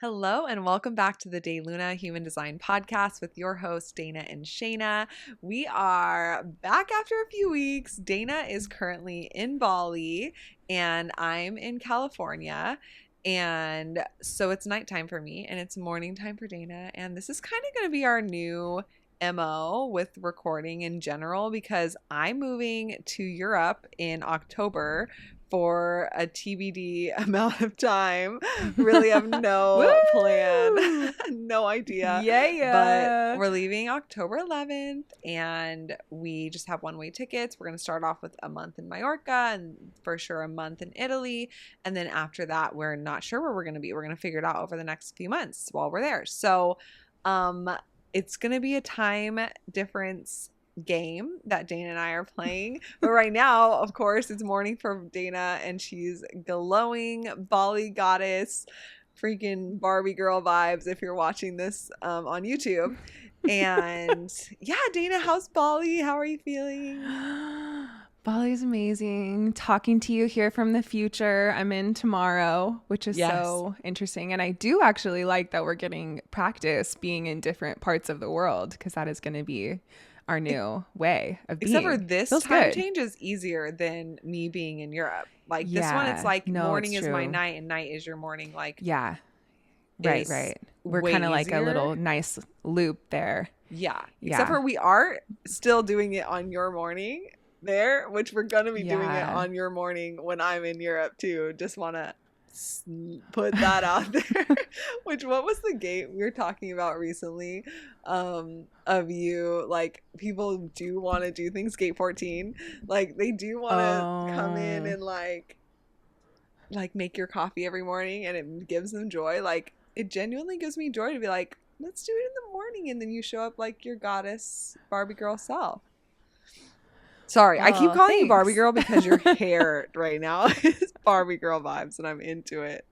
Hello and welcome back to the DayLuna Human Design Podcast with your hosts Dana and Shayna. We are back after a few weeks. Dana is currently in Bali and I'm in California. And so it's nighttime for me and it's morning time for Dana. And this is kind of going to be our new MO with recording in general because I'm moving to Europe in October for a TBD amount of time. Really have no plan, no idea. Yeah. But we're leaving October 11th and we just have one-way tickets. We're going to start off with a month in Mallorca and for sure a month in Italy. And then after that, we're not sure where we're going to be. We're going to figure it out over the next few months while we're there. So, it's going to be a time difference game that Dana and I are playing. But right now, of course, it's morning for Dana and she's glowing Bali goddess, freaking Barbie girl vibes if you're watching this on YouTube. And yeah, Dana, how's Bali? How are you feeling? Bali's amazing. Talking to you here from the future. I'm in tomorrow, which is so interesting. And I do actually like that we're getting practice being in different parts of the world because that is going to be our new way of being. Except for this Feels time good. change is easier than me being in Europe. Like this Yeah. one, it's like No, morning it's is my true. night and night is your morning. Like Yeah. is Right. We're way kind of like a easier. little nice loop there. Yeah. Yeah. Except for we are still doing it on your morning there, which we're going to be doing it Yeah. on your morning when I'm in Europe too. Just want to put that out there. Which, what was the gate we were talking about recently of you? Like, people do want to do things, gate 14. Like, they do want to come in and like make your coffee every morning and it gives them joy. Like, it genuinely gives me joy to be like, let's do it in the morning, and then you show up like your goddess Barbie girl self. Sorry, I keep calling you Barbie girl because your hair right now is Barbie girl vibes and I'm into it.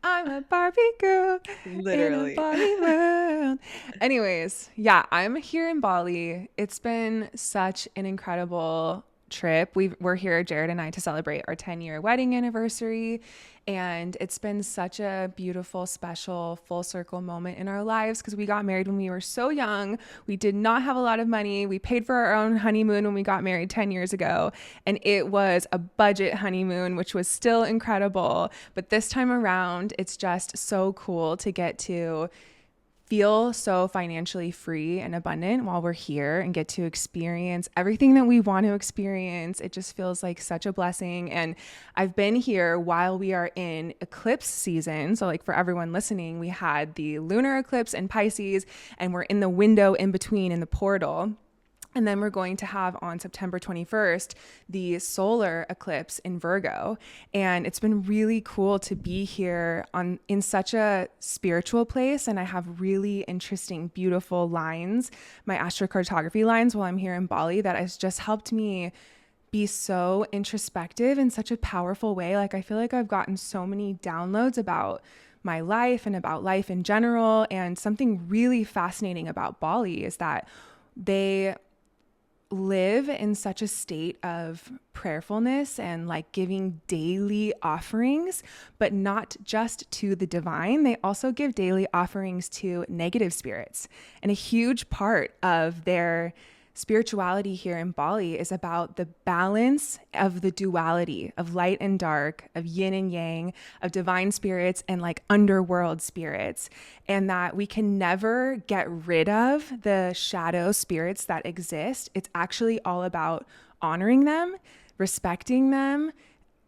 I'm a Barbie girl Literally. in a Barbie world. Anyways, yeah, I'm here in Bali. It's been such an incredible trip. We're here, Jared and I, to celebrate our 10-year wedding anniversary. And it's been such a beautiful, special, full circle moment in our lives because we got married when we were so young. We did not have a lot of money. We paid for our own honeymoon when we got married 10 years ago. And it was a budget honeymoon, which was still incredible. But this time around, it's just so cool to get to feel so financially free and abundant while we're here and get to experience everything that we want to experience. It just feels like such a blessing. And I've been here while we are in eclipse season. So like for everyone listening, we had the lunar eclipse in Pisces and we're in the window in between in the portal. And then we're going to have on September 21st, the solar eclipse in Virgo. And it's been really cool to be here in such a spiritual place. And I have really interesting, beautiful lines, my astrocartography lines while I'm here in Bali that has just helped me be so introspective in such a powerful way. Like I feel like I've gotten so many downloads about my life and about life in general. And something really fascinating about Bali is that they live in such a state of prayerfulness and like giving daily offerings, but not just to the divine. They also give daily offerings to negative spirits. And a huge part of their spirituality here in Bali is about the balance of the duality of light and dark, of yin and yang, of divine spirits and like underworld spirits, and that we can never get rid of the shadow spirits that exist. It's actually all about honoring them, respecting them,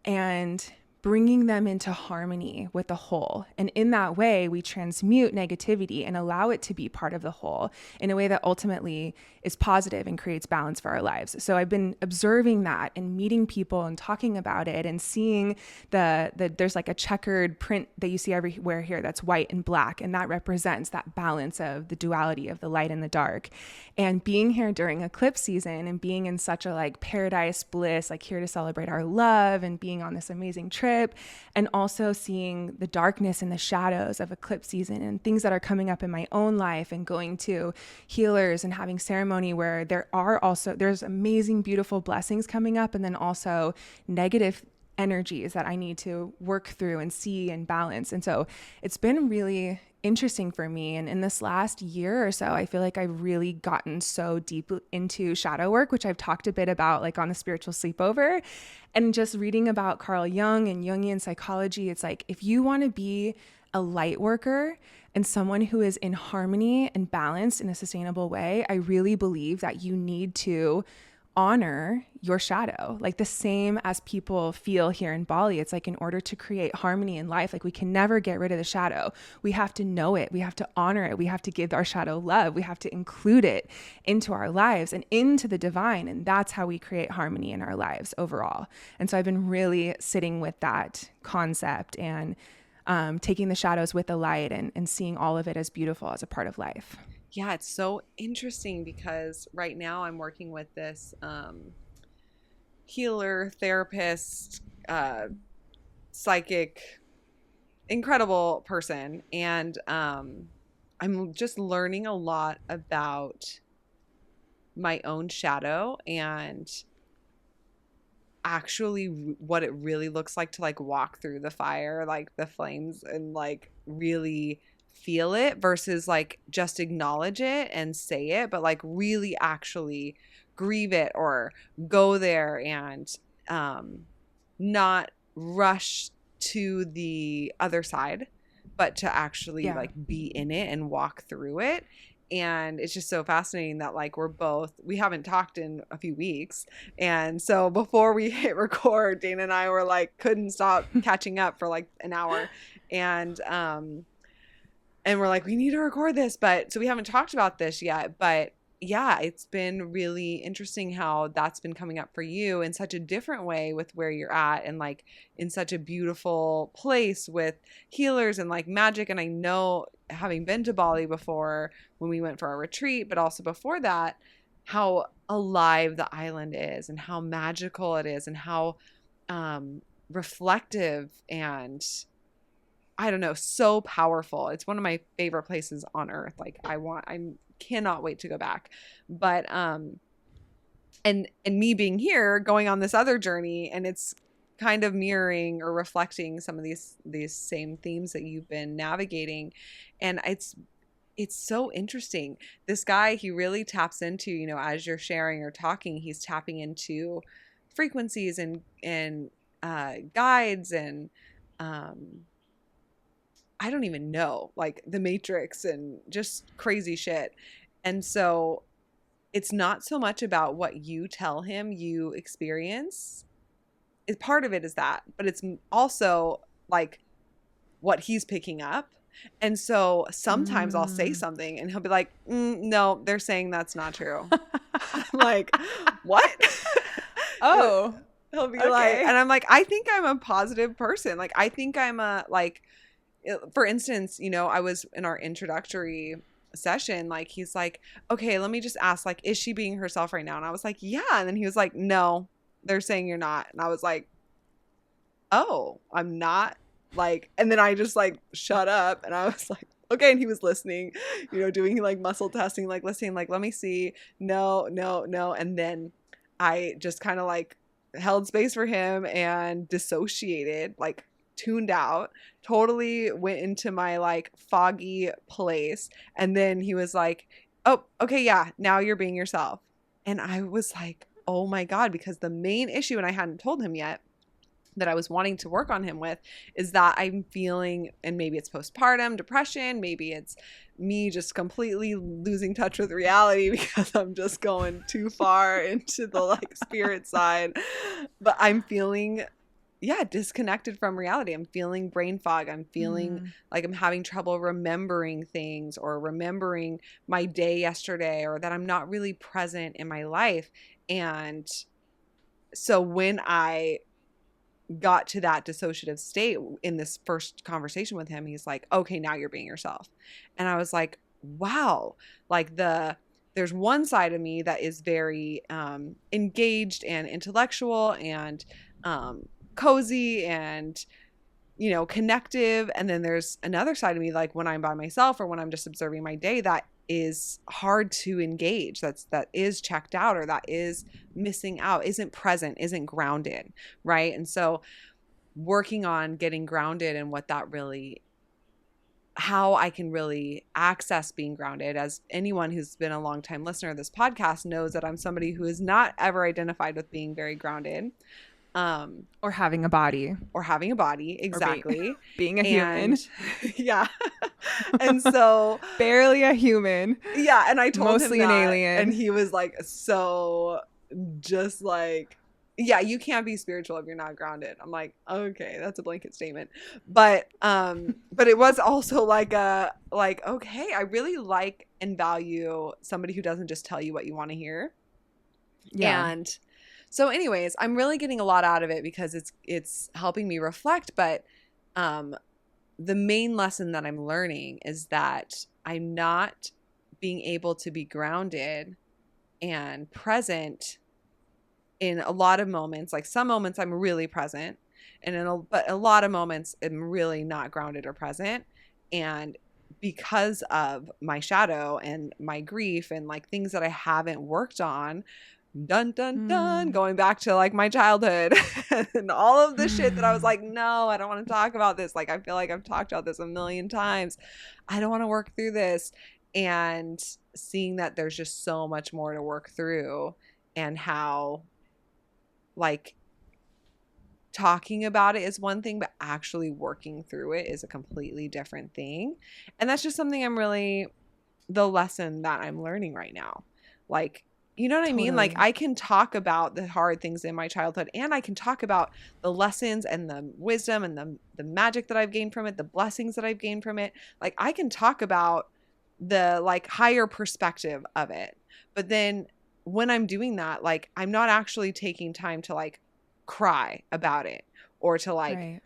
and bringing them into harmony with the whole. And in that way, we transmute negativity and allow it to be part of the whole in a way that ultimately is positive and creates balance for our lives. So I've been observing that and meeting people and talking about it and seeing there's like a checkered print that you see everywhere here that's white and black. And that represents that balance of the duality of the light and the dark. And being here during eclipse season and being in such a like paradise bliss, like here to celebrate our love and being on this amazing trip, and also seeing the darkness and the shadows of eclipse season and things that are coming up in my own life, and going to healers and having ceremony where there's amazing, beautiful blessings coming up, and then also negative energies that I need to work through and see and balance. And so it's been really interesting for me. And in this last year or so, I feel like I've really gotten so deep into shadow work, which I've talked a bit about like on the spiritual sleepover, and just reading about Carl Jung and Jungian psychology. It's like, if you want to be a light worker and someone who is in harmony and balanced in a sustainable way, I really believe that you need to honor your shadow, like the same as people feel here in Bali. It's like, in order to create harmony in life, like we can never get rid of the shadow. We have to know it. We have to honor it. We have to give our shadow love. We have to include it into our lives and into the divine. And that's how we create harmony in our lives overall. And so I've been really sitting with that concept and taking the shadows with the light and seeing all of it as beautiful as a part of life. Yeah, it's so interesting because right now I'm working with this healer, therapist, psychic, incredible person. And I'm just learning a lot about my own shadow and actually what it really looks like to like walk through the fire, like the flames, and like really feel it versus like just acknowledge it and say it, but like really actually grieve it or go there and not rush to the other side, but to actually like be in it and walk through it. And it's just so fascinating that like we haven't talked in a few weeks. And so before we hit record, Dana and I were like, couldn't stop catching up for like an hour. And we're like, we need to record this. But so we haven't talked about this yet. But yeah, it's been really interesting how that's been coming up for you in such a different way with where you're at, and like in such a beautiful place with healers and like magic. And I know, having been to Bali before when we went for our retreat, but also before that, how alive the island is and how magical it is and how reflective and, I don't know, so powerful. It's one of my favorite places on earth. Like I cannot wait to go back. But and me being here, going on this other journey, and it's kind of mirroring or reflecting some of these same themes that you've been navigating. And it's so interesting. This guy, he really taps into, you know, as you're sharing or talking, he's tapping into frequencies and guides and I don't even know, like the Matrix and just crazy shit. And so it's not so much about what you tell him you experience. Part of it is that, but it's also like what he's picking up. And so sometimes I'll say something and he'll be like, no, they're saying that's not true. I'm like, what? Oh, he'll be like, and I'm like, I think I'm a positive person. Like, I think I'm for instance, you know, I was in our introductory session, like he's like, okay, let me just ask, like, is she being herself right now? And I was like, yeah. And then he was like, no, they're saying you're not. And I was like, oh, I'm not, like, and then I just like shut up and I was like, okay. And he was listening, you know, doing like muscle testing, like listening, like, let me see. No. And then I just kind of like held space for him and dissociated, like tuned out, totally went into my like foggy place. And then he was like, oh, okay, yeah, now you're being yourself. And I was like, oh my God, because the main issue, and I hadn't told him yet, that I was wanting to work on him with, is that I'm feeling, and maybe it's postpartum depression, maybe it's me just completely losing touch with reality because I'm just going too far into the like spirit side, but I'm feeling disconnected from reality. I'm feeling brain fog. I'm feeling like I'm having trouble remembering things or remembering my day yesterday, or that I'm not really present in my life. And so when I got to that dissociative state in this first conversation with him, he's like, okay, now you're being yourself. And I was like, wow, like there's one side of me that is very engaged and intellectual and cozy and, you know, connective. And then there's another side of me, like when I'm by myself or when I'm just observing my day, that is hard to engage. That is checked out, or that is missing out, isn't present, isn't grounded. Right. And so working on getting grounded and what that really, how I can really access being grounded. As anyone who's been a long time listener of this podcast knows that I'm somebody who is not ever identified with being very grounded. Or having a body. Or having a body, exactly. Being a human. Yeah. And so barely a human. Yeah, and I told mostly him that, an alien. and he was like, so just like, yeah, you can't be spiritual if you're not grounded. I'm like, okay, that's a blanket statement. But it was also like okay, I really like and value somebody who doesn't just tell you what you want to hear. Yeah. And so anyways, I'm really getting a lot out of it because it's helping me reflect. But the main lesson that I'm learning is that I'm not being able to be grounded and present in a lot of moments. Like some moments I'm really present, but a lot of moments I'm really not grounded or present. And because of my shadow and my grief and like things that I haven't worked on, dun dun dun, going back to like my childhood and all of the shit that I was like, no, I don't want to talk about this. Like, I feel like I've talked about this a million times. I don't want to work through this. And seeing that there's just so much more to work through, and how like talking about it is one thing, but actually working through it is a completely different thing. And that's just something the lesson that I'm learning right now. Like, you know what I mean? Like, I can talk about the hard things in my childhood, and I can talk about the lessons and the wisdom and the magic that I've gained from it, the blessings that I've gained from it. Like, I can talk about the like higher perspective of it. But then when I'm doing that, like, I'm not actually taking time to like cry about it, or to like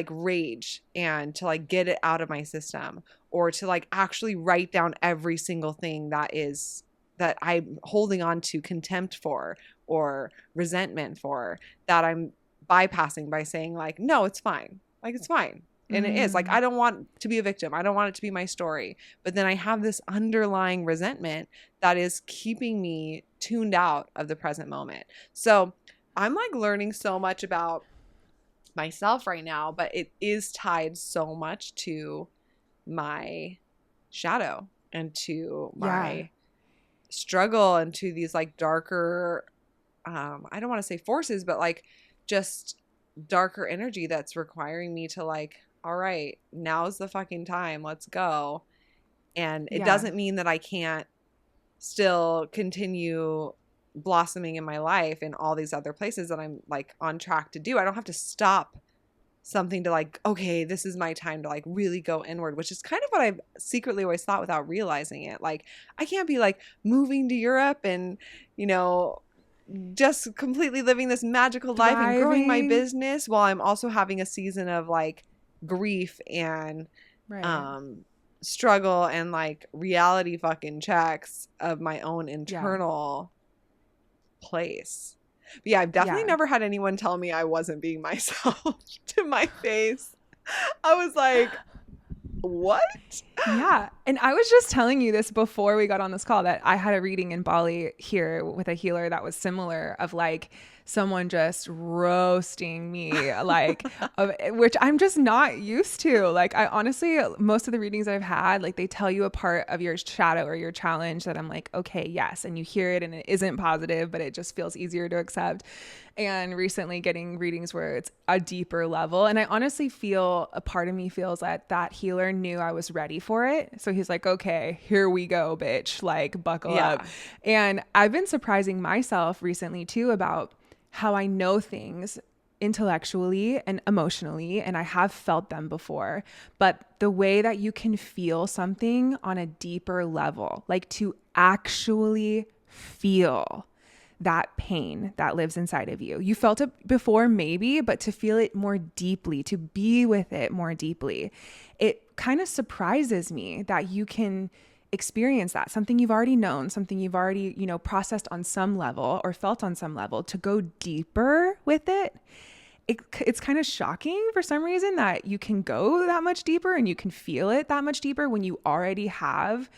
rage and to like get it out of my system, or to like actually write down every single thing that I'm holding on to contempt for or resentment for, that I'm bypassing by saying like, no, it's fine. Like, it's fine. And it is like, I don't want to be a victim. I don't want it to be my story. But then I have this underlying resentment that is keeping me tuned out of the present moment. So I'm like learning so much about myself right now, but it is tied so much to my shadow and to my struggle and to these like darker, I don't want to say forces, but like just darker energy that's requiring me to like, all right, now's the fucking time, let's go. And it doesn't mean that I can't still continue blossoming in my life in all these other places that I'm like on track to do. I don't have to stop something to like, okay, this is my time to like really go inward, which is kind of what I've secretly always thought without realizing it. Like, I can't be like moving to Europe and, you know, just completely living this magical life and growing my business while I'm also having a season of like grief and struggle and like reality fucking checks of my own internal place. But yeah, I've definitely never had anyone tell me I wasn't being myself to my face. I was like, what? Yeah. And I was just telling you this before we got on this call, that I had a reading in Bali here with a healer that was similar, of like someone just roasting me, like, which I'm just not used to. Like, I honestly, most of the readings I've had, like, they tell you a part of your shadow or your challenge that I'm like, okay, yes. And you hear it and it isn't positive, but it just feels easier to accept. And recently getting readings where it's a deeper level. And I honestly feel, a part of me feels that healer knew I was ready for it. So he's like, okay, here we go, bitch, like, buckle up. And I've been surprising myself recently too about how I know things intellectually and emotionally, and I have felt them before, but the way that you can feel something on a deeper level, like to actually feel that pain that lives inside of you. You felt it before maybe, but to feel it more deeply, to be with it more deeply, it kind of surprises me that you can experience that, something you've already known, something you've already, you know, processed on some level or felt on some level, to go deeper with it. It's kind of shocking for some reason that you can go that much deeper and you can feel it that much deeper when you already have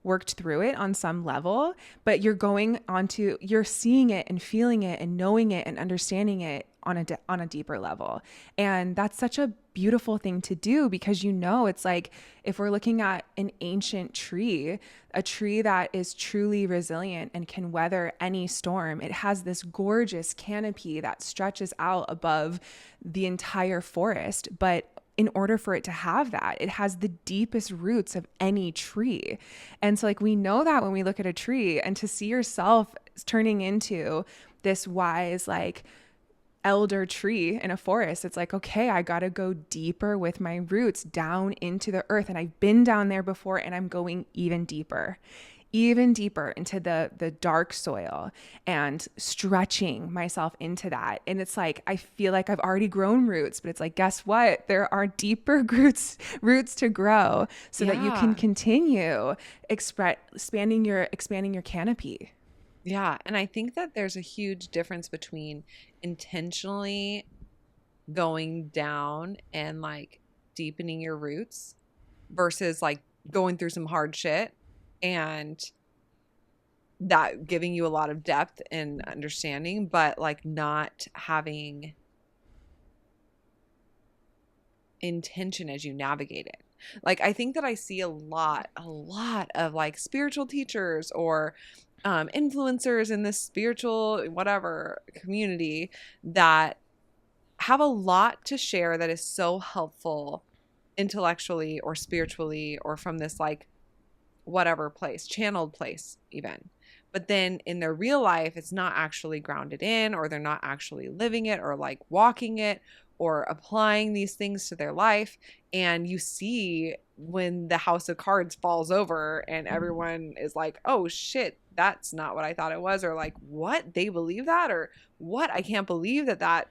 worked through it on some level, but you're seeing it and feeling it and knowing it and understanding it on a deeper level. And that's such a beautiful thing to do, because it's like, if we're looking at an ancient tree, a tree that is truly resilient and can weather any storm, it has this gorgeous canopy that stretches out above the entire forest. But in order for it to have that, it has the deepest roots of any tree. And so like, we know that when we look at a tree, and to see yourself turning into this wise, like, elder tree in a forest, it's like, okay, I got to go deeper with my roots down into the earth. And I've been down there before, and I'm going even deeper into the dark soil and stretching myself into that. And it's like, I feel like I've already grown roots, but it's like, guess what? There are deeper roots to grow, so that you can continue expanding your canopy. Yeah. And I think that there's a huge difference between intentionally going down and like deepening your roots versus like going through some hard shit and that giving you a lot of depth and understanding, but like not having intention as you navigate it. Like, I think that I see a lot of like spiritual teachers or influencers in this spiritual whatever community that have a lot to share that is so helpful intellectually or spiritually or from this like whatever place, channeled place even. But then in their real life, it's not actually grounded in, or they're not actually living it or like walking it or applying these things to their life. And you see when the house of cards falls over and everyone is like, oh shit, that's not what I thought it was. Or like, what? They believe that? Or what? I can't believe that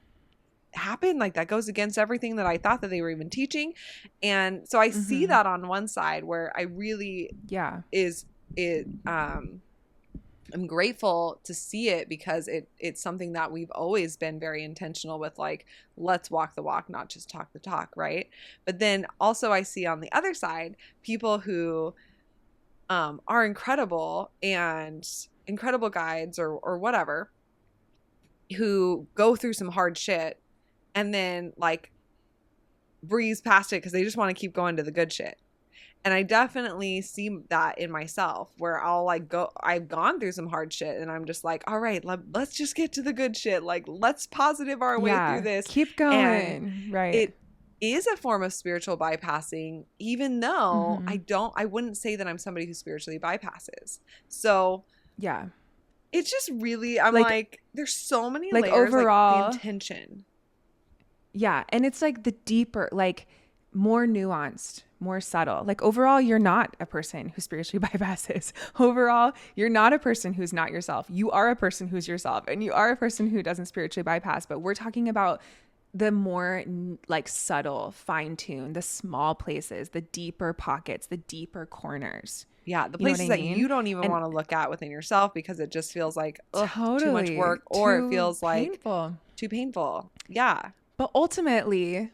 happened. Like, that goes against everything that I thought that they were even teaching. And so I see that on one side where I really I'm grateful to see it, because it's something that we've always been very intentional with, like, let's walk the walk, not just talk the talk, right? But then also I see on the other side people who are incredible and incredible guides or whatever, who go through some hard shit and then like breeze past it because they just want to keep going to the good shit. And I definitely see that in myself, where I've gone through some hard shit and I'm just like, all right, let's just get to the good shit. Like, let's positive our way through this. Keep going. And right. It is a form of spiritual bypassing, even though I wouldn't say that I'm somebody who spiritually bypasses. So yeah, it's just really, I'm like there's so many like layers, overall, like the intention. Yeah. And it's like the deeper, like more nuanced, more subtle. Like overall, you're not a person who spiritually bypasses. Overall, you're not a person who's not yourself. You are a person who's yourself, and you are a person who doesn't spiritually bypass. But we're talking about the more like subtle, fine-tuned, the small places, the deeper pockets, the deeper corners. Yeah, the places that you don't even want to look at within yourself, because it just feels like too much work, or it feels like too painful. Yeah. But ultimately,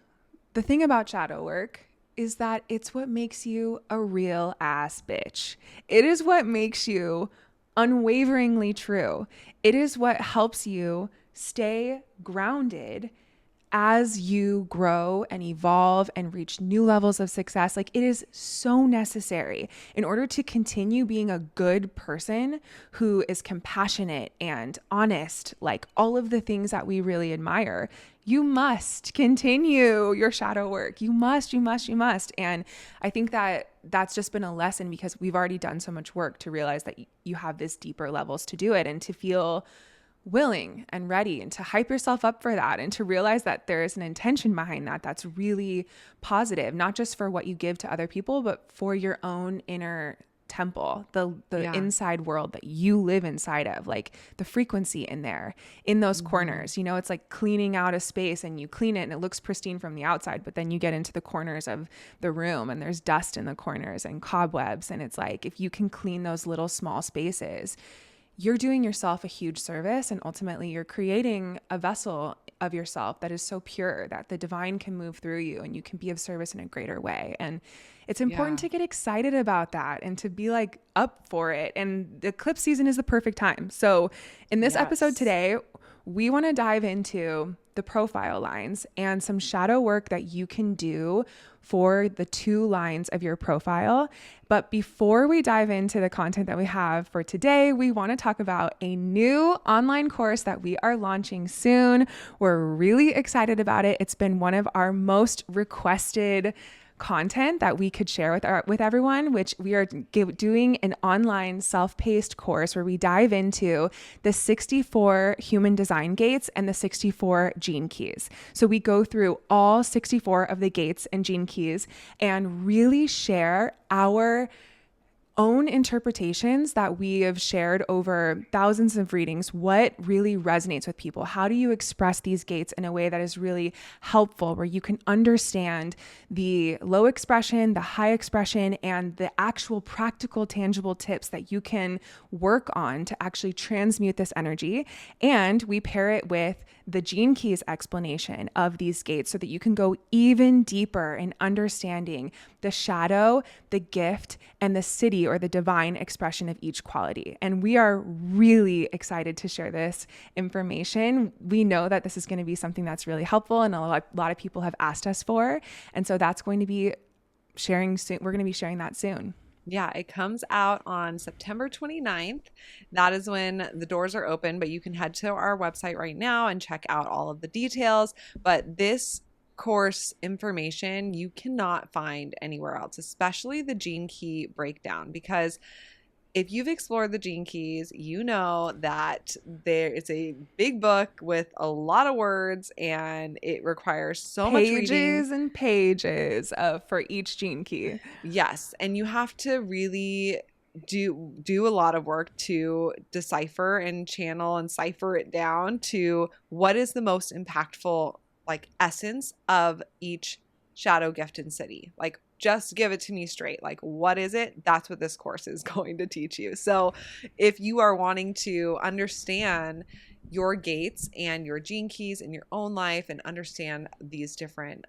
the thing about shadow work is that it's what makes you a real ass bitch. It is what makes you unwaveringly true. It is what helps you stay grounded as you grow and evolve and reach new levels of success. Like, it is so necessary in order to continue being a good person who is compassionate and honest, like all of the things that we really admire. You must continue your shadow work. You must. And I think that that's just been a lesson, because we've already done so much work to realize that you have this deeper levels to do it, and to feel willing and ready, and to hype yourself up for that, and to realize that there is an intention behind that that's really positive, not just for what you give to other people, but for your own inner temple, the inside world that you live inside of, like the frequency in there, in those corners. You know, it's like cleaning out a space, and you clean it and it looks pristine from the outside, but then you get into the corners of the room and there's dust in the corners and cobwebs. And it's like, if you can clean those little small spaces, you're doing yourself a huge service, and ultimately you're creating a vessel of yourself that is so pure that the divine can move through you and you can be of service in a greater way. And it's important Yeah. to get excited about that and to be like up for it. And the eclipse season is the perfect time. So in this episode Yes. today, we want to dive into the profile lines and some shadow work that you can do for the 2 lines of your profile. But before we dive into the content that we have for today, we want to talk about a new online course that we are launching soon. We're really excited about it. It's been one of our most requested content that we could share with everyone, which we are doing an online self-paced course where we dive into the 64 human design gates and the 64 gene keys. So we go through all 64 of the gates and gene keys and really share our own interpretations that we have shared over thousands of readings. What really resonates with people? How do you express these gates in a way that is really helpful, where you can understand the low expression, the high expression, and the actual practical, tangible tips that you can work on to actually transmute this energy? And we pair it with the gene keys explanation of these gates so that you can go even deeper in understanding the shadow, the gift, and the city or the divine expression of each quality. And we are really excited to share this information. We know that this is going to be something that's really helpful and a lot of people have asked us for. And so that's going to be sharing soon. We're going to be sharing that soon. Yeah, it comes out on September 29th. That is when the doors are open, but you can head to our website right now and check out all of the details. But this course information you cannot find anywhere else, especially the gene key breakdown, because if you've explored the gene keys, you know that there is a big book with a lot of words and it requires so much reading. Pages and pages for each gene key. Yes, and you have to really do a lot of work to decipher and channel and cipher it down to what is the most impactful like essence of each shadow gift and city. Like just give it to me straight. Like what is it? That's what this course is going to teach you. So if you are wanting to understand your gates and your gene keys in your own life and understand these different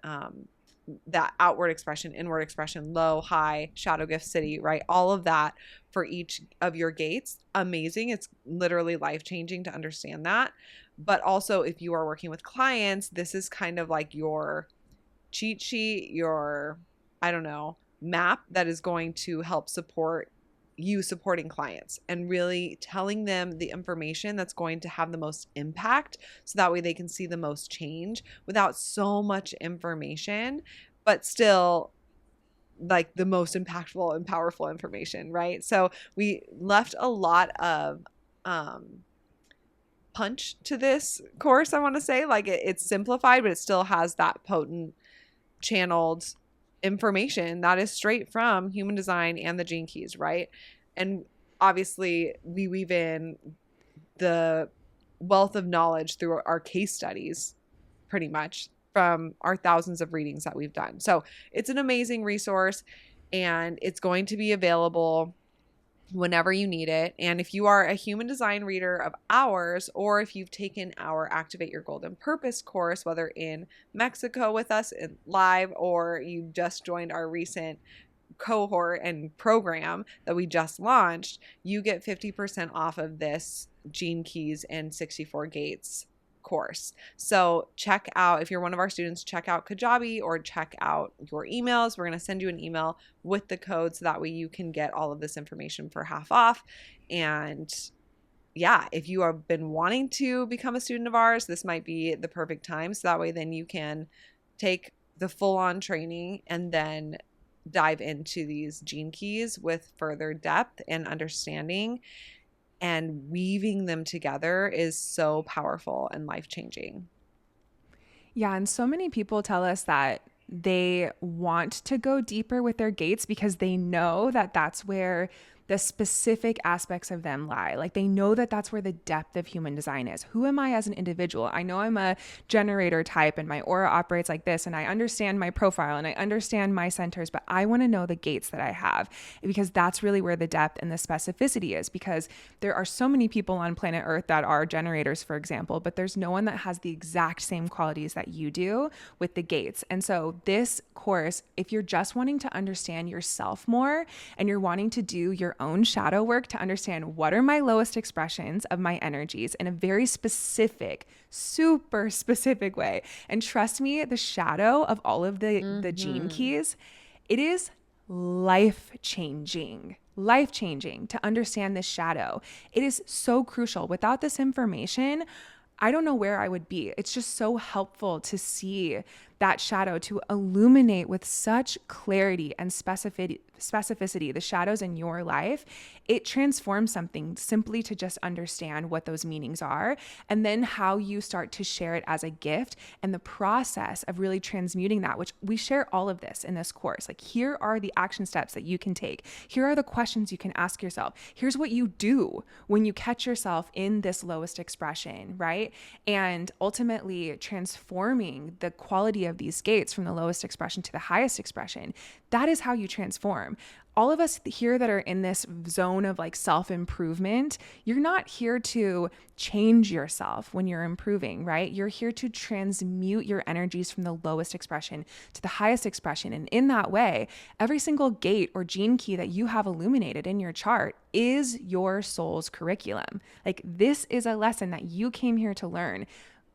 that outward expression, inward expression, low, high, shadow gift, city, right? All of that for each of your gates. Amazing. It's literally life-changing to understand that. But also if you are working with clients, this is kind of like your cheat sheet, your, I don't know, map that is going to help support you supporting clients and really telling them the information that's going to have the most impact so that way they can see the most change without so much information, but still like the most impactful and powerful information, right? So we left a lot of punch to this course, I want to say. Like it's simplified, but it still has that potent channeled information that is straight from human design and the gene keys, right? And obviously we weave in the wealth of knowledge through our case studies pretty much from our thousands of readings that we've done. So it's an amazing resource and it's going to be available whenever you need it. And if you are a human design reader of ours, or if you've taken our Activate Your Golden Purpose course, whether in Mexico with us in live, or you just joined our recent cohort and program that we just launched, you get 50% off of this Gene Keys and 64 Gates course. So check out, if you're one of our students, check out Kajabi or check out your emails. We're going to send you an email with the code so that way you can get all of this information for half off. And yeah, if you have been wanting to become a student of ours, this might be the perfect time. So that way then you can take the full-on training and then dive into these gene keys with further depth and understanding. And weaving them together is so powerful and life-changing. Yeah, and so many people tell us that they want to go deeper with their gates because they know that that's where the specific aspects of them lie. Like they know that that's where the depth of human design is. Who am I as an individual? I know I'm a generator type and my aura operates like this, and I understand my profile and I understand my centers, but I want to know the gates that I have, because that's really where the depth and the specificity is, because there are so many people on planet Earth that are generators, for example, but there's no one that has the exact same qualities that you do with the gates. And so this course, if you're just wanting to understand yourself more and you're wanting to do your own shadow work to understand what are my lowest expressions of my energies in a very specific, super specific way. And trust me, the shadow of all of the gene keys, it is life-changing to understand this shadow. It is so crucial. Without this information, I don't know where I would be. It's just so helpful to see that shadow, to illuminate with such clarity and specificity the shadows in your life. It transforms something simply to just understand what those meanings are, and then how you start to share it as a gift, and the process of really transmuting that, which we share all of this in this course. Like, here are the action steps that you can take. Here are the questions you can ask yourself. Here's what you do when you catch yourself in this lowest expression, right? And ultimately transforming the quality of these gates from the lowest expression to the highest expression. That is how you transform. All of us here that are in this zone of like self-improvement, you're not here to change yourself when you're improving, right? You're here to transmute your energies from the lowest expression to the highest expression. And in that way, every single gate or gene key that you have illuminated in your chart is your soul's curriculum. Like, this is a lesson that you came here to learn.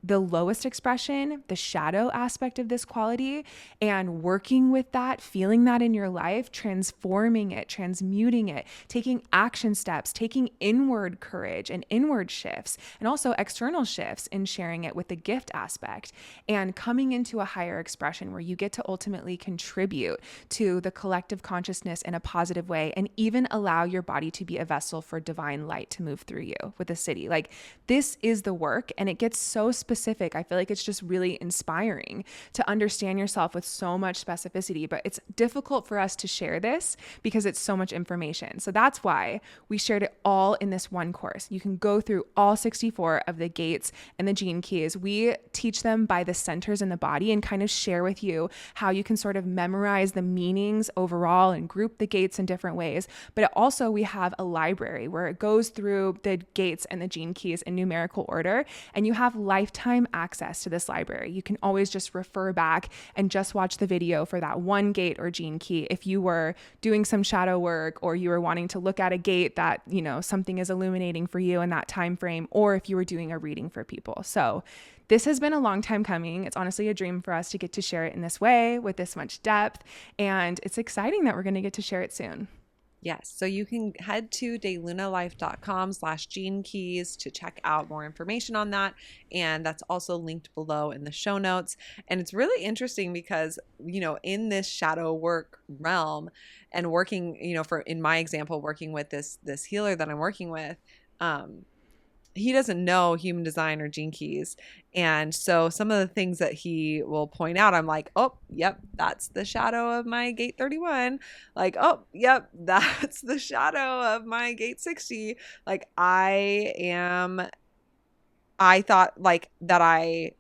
The lowest expression, the shadow aspect of this quality, and working with that, feeling that in your life, transforming it, transmuting it, taking action steps, taking inward courage and inward shifts, and also external shifts in sharing it with the gift aspect, and coming into a higher expression where you get to ultimately contribute to the collective consciousness in a positive way, and even allow your body to be a vessel for divine light to move through you with the city. Like, this is the work, and it gets so specific. I feel like it's just really inspiring to understand yourself with so much specificity, but it's difficult for us to share this because it's so much information. So that's why we shared it all in this one course. You can go through all 64 of the gates and the gene keys. We teach them by the centers in the body and kind of share with you how you can sort of memorize the meanings overall and group the gates in different ways. But also we have a library where it goes through the gates and the gene keys in numerical order, and you have lifetime access to this library. You can always just refer back and just watch the video for that one gate or gene key if you were doing some shadow work, or you were wanting to look at a gate that, you know, something is illuminating for you in that time frame, or if you were doing a reading for people. So this has been a long time coming. It's honestly a dream for us to get to share it in this way with this much depth, and it's exciting that we're going to get to share it soon. Yes. So you can head to daylunalife.com/gene keys to check out more information on that. And that's also linked below in the show notes. And it's really interesting because, you know, in this shadow work realm and working, you know, in my example, working with this healer that I'm working with, he doesn't know human design or gene keys. And so some of the things that he will point out, I'm like, oh, yep, that's the shadow of my gate 31. Like, oh, yep, that's the shadow of my gate 60. Like, I thought like that I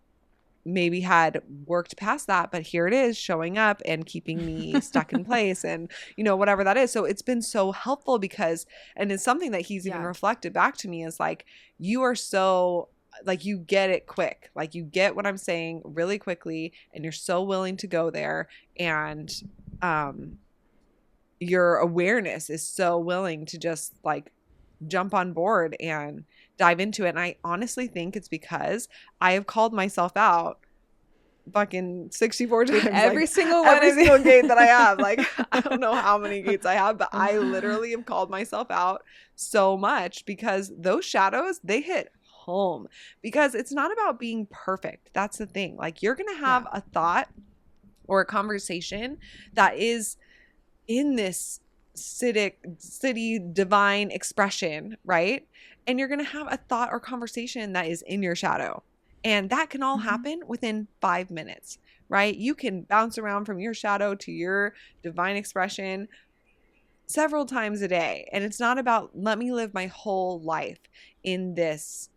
maybe had worked past that, but here it is showing up and keeping me stuck in place, and, you know, whatever that is. So it's been so helpful because, and it's something that he's even reflected back to me, is like, you are so, like, you get it quick, like you get what I'm saying really quickly, and you're so willing to go there, and your awareness is so willing to just like jump on board and dive into it. And I honestly think it's because I have called myself out fucking 64 times. Every like, single one. Every single gate that I have. Like, I don't know how many gates I have, but I literally have called myself out so much because those shadows, they hit home. Because it's not about being perfect. That's the thing. Like, you're going to have a thought or a conversation that is in this city divine expression, right? And you're going to have a thought or conversation that is in your shadow. And that can all happen within 5 minutes, right? You can bounce around from your shadow to your divine expression several times a day. And it's not about, let me live my whole life in this,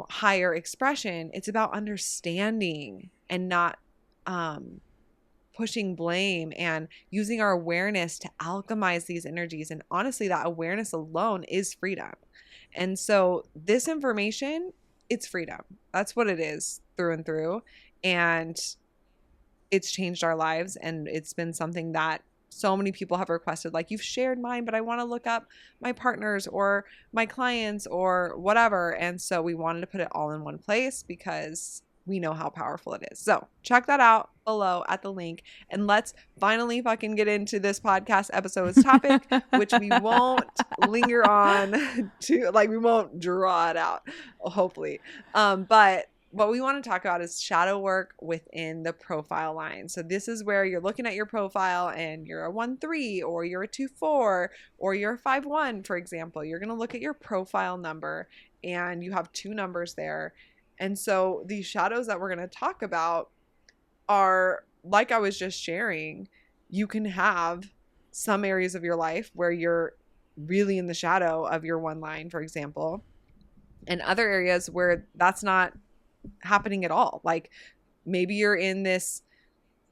higher expression. It's about understanding and not pushing blame and using our awareness to alchemize these energies. And honestly, that awareness alone is freedom. And so this information, it's freedom. That's what it is through and through. And it's changed our lives. And it's been something that so many people have requested, like, you've shared mine, but I want to look up my partners or my clients or whatever. And so we wanted to put it all in one place because we know how powerful it is. So check that out below at the link. And let's finally fucking get into this podcast episode's topic, which we won't linger on to, like, we won't draw it out, hopefully. But what we want to talk about is shadow work within the profile line. So this is where you're looking at your profile and you're a 1-3 or you're a 2-4 or you're a 5-1, for example. You're going to look at your profile number and you have 2 numbers there. And so these shadows that we're going to talk about are, like I was just sharing, you can have some areas of your life where you're really in the shadow of your 1 line, for example, and other areas where that's not happening at all. Like maybe you're in this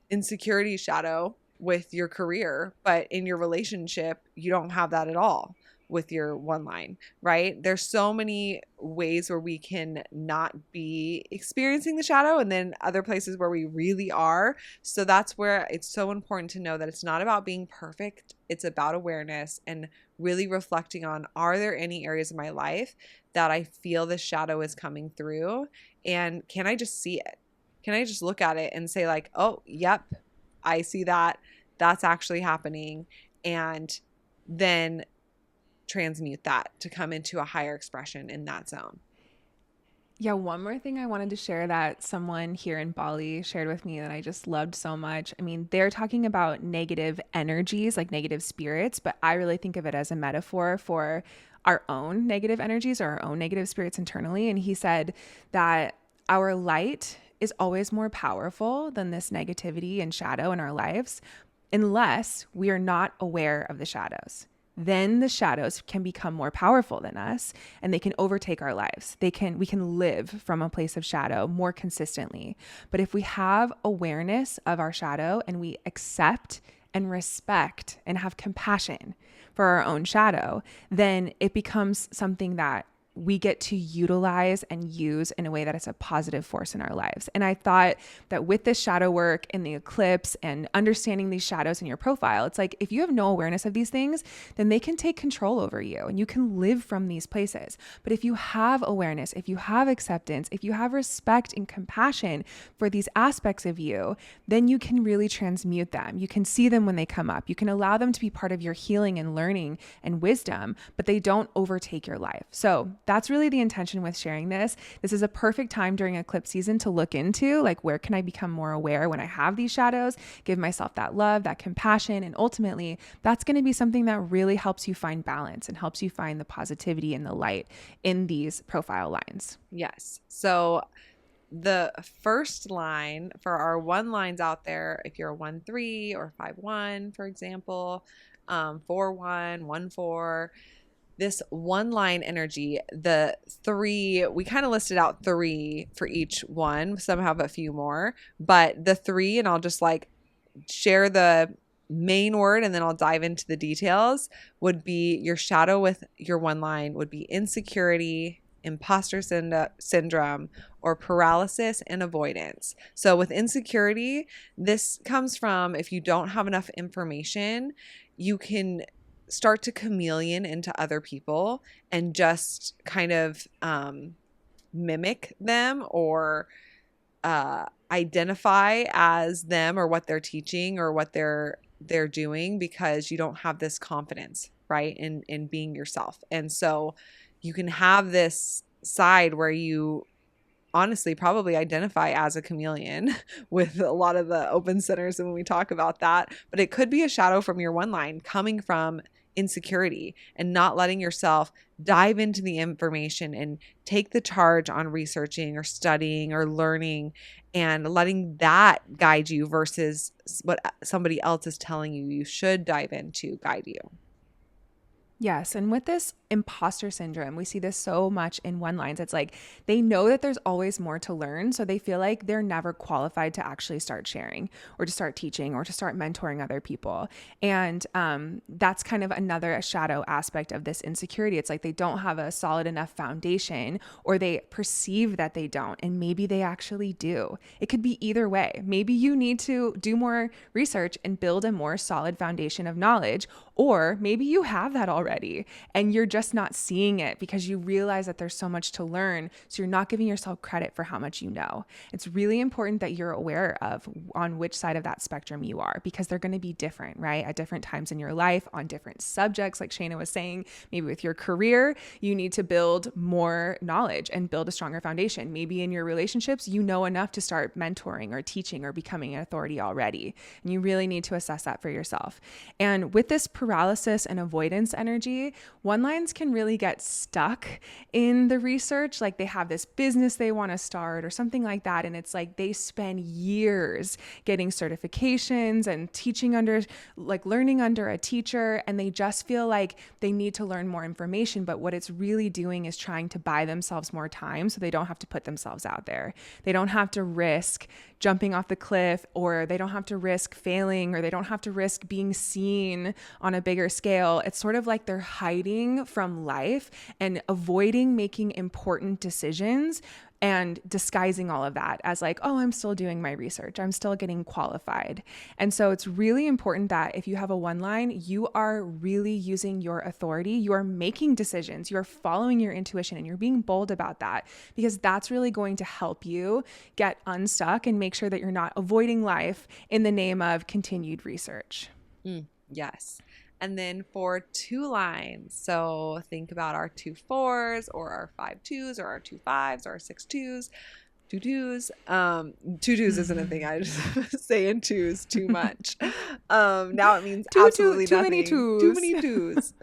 insecurity shadow with your career, but in your relationship, you don't have that at all with your 1 line, right? There's so many ways where we can not be experiencing the shadow, and then other places where we really are. So that's where it's so important to know that it's not about being perfect. It's about awareness and really reflecting on, are there any areas of my life that I feel the shadow is coming through? And can I just see it? Can I just look at it and say, like, oh, yep, I see that. That's actually happening. And then transmute that to come into a higher expression in that zone. Yeah, one more thing I wanted to share that someone here in Bali shared with me that I just loved so much. I mean, they're talking about negative energies, like negative spirits, but I really think of it as a metaphor for our own negative energies or our own negative spirits internally. And he said that our light is always more powerful than this negativity and shadow in our lives, unless we are not aware of the shadows. Then the shadows can become more powerful than us and they can overtake our lives. We can live from a place of shadow more consistently. But if we have awareness of our shadow and we accept and respect and have compassion for our own shadow, then it becomes something that we get to utilize and use in a way that is a positive force in our lives. And I thought that with this shadow work and the eclipse and understanding these shadows in your profile, it's like, if you have no awareness of these things, then they can take control over you and you can live from these places. But if you have awareness, if you have acceptance, if you have respect and compassion for these aspects of you, then you can really transmute them. You can see them when they come up. You can allow them to be part of your healing and learning and wisdom, but they don't overtake your life. So that's really the intention with sharing this. This is a perfect time during eclipse season to look into, like, where can I become more aware when I have these shadows, give myself that love, that compassion. And ultimately, that's going to be something that really helps you find balance and helps you find the positivity and the light in these profile lines. Yes. So the first line for our 1 lines out there, if you're a 1-3 or 5-1, for example, 4-1, 1-4, this 1 line energy, the 3, we kind of listed out 3 for each one. Some have a few more, but the 3, and I'll just like share the main word and then I'll dive into the details, would be your shadow with your 1 line would be insecurity, imposter syndrome, or paralysis and avoidance. So with insecurity, this comes from, if you don't have enough information, you can start to chameleon into other people and just kind of mimic them or identify as them or what they're teaching or what they're doing, because you don't have this confidence, right, in being yourself. And so you can have this side where you honestly probably identify as a chameleon with a lot of the open centers, and when we talk about that, but it could be a shadow from your 1 line coming from insecurity and not letting yourself dive into the information and take the charge on researching or studying or learning and letting that guide you versus what somebody else is telling you you should dive into guide you. Yes. And with this imposter syndrome, we see this so much in one lines. It's like they know that there's always more to learn. So they feel like they're never qualified to actually start sharing or to start teaching or to start mentoring other people. And that's kind of another shadow aspect of this insecurity. It's like they don't have a solid enough foundation, or they perceive that they don't. And maybe they actually do. It could be either way. Maybe you need to do more research and build a more solid foundation of knowledge, or maybe you have that already and you're just not seeing it because you realize that there's so much to learn. So you're not giving yourself credit for how much you know. It's really important that you're aware of on which side of that spectrum you are, because they're going to be different, right? At different times in your life, on different subjects. Like Shayna was saying, maybe with your career, you need to build more knowledge and build a stronger foundation. Maybe in your relationships, you know enough to start mentoring or teaching or becoming an authority already. And you really need to assess that for yourself. And with this paralysis and avoidance energy, one lines can really get stuck in the research. Like they have this business they want to start or something like that. And it's like they spend years getting certifications and teaching under, like learning under a teacher. And they just feel like they need to learn more information. But what it's really doing is trying to buy themselves more time so they don't have to put themselves out there. They don't have to risk jumping off the cliff, or they don't have to risk failing, or they don't have to risk being seen on a bigger scale. It's sort of like they're hiding from life and avoiding making important decisions and disguising all of that as like, oh, I'm still doing my research. I'm still getting qualified. And so it's really important that if you have a one line, you are really using your authority. You are making decisions. You are following your intuition, and you're being bold about that, because that's really going to help you get unstuck and make sure that you're not avoiding life in the name of continued research. Yes. And then for two lines, so think about our 2 4s or our 5 2s or our 2 5s or our 6 2s, 2 2s. 2 2s isn't a thing. I just say in twos too much. Now it means absolutely too nothing. many twos. Too many twos.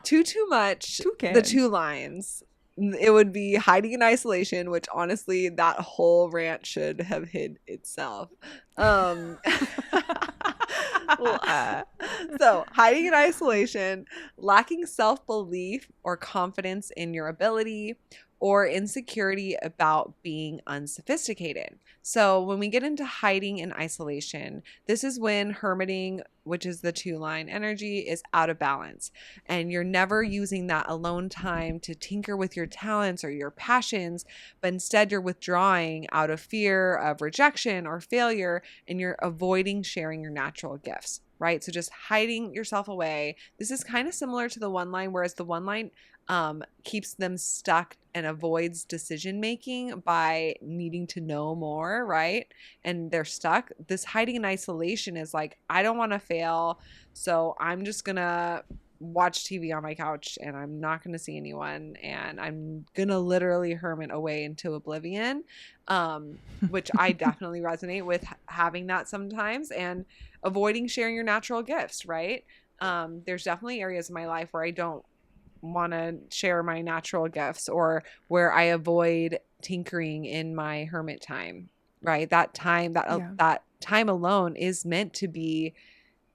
Too much. Toucan. The 2 lines. It would be hiding in isolation, which honestly, that whole rant should have hid itself. So hiding in isolation, lacking self-belief or confidence in your ability, or insecurity about being unsophisticated. So when we get into hiding in isolation, this is when hermiting, which is the 2 line energy, is out of balance. And you're never using that alone time to tinker with your talents or your passions, but instead you're withdrawing out of fear of rejection or failure, and you're avoiding sharing your natural gifts, right? So just hiding yourself away. This is kind of similar to the one line, whereas the one line keeps them stuck and avoids decision making by needing to know more, right? And they're stuck. This hiding in isolation is like, I don't want to fail, so I'm just gonna watch TV on my couch and I'm not gonna see anyone, and I'm gonna literally hermit away into oblivion, which I definitely resonate with having that sometimes, and avoiding sharing your natural gifts, right? There's definitely areas in my life where I don't want to share my natural gifts, or where I avoid tinkering in my hermit time, right? That time, that time alone is meant to be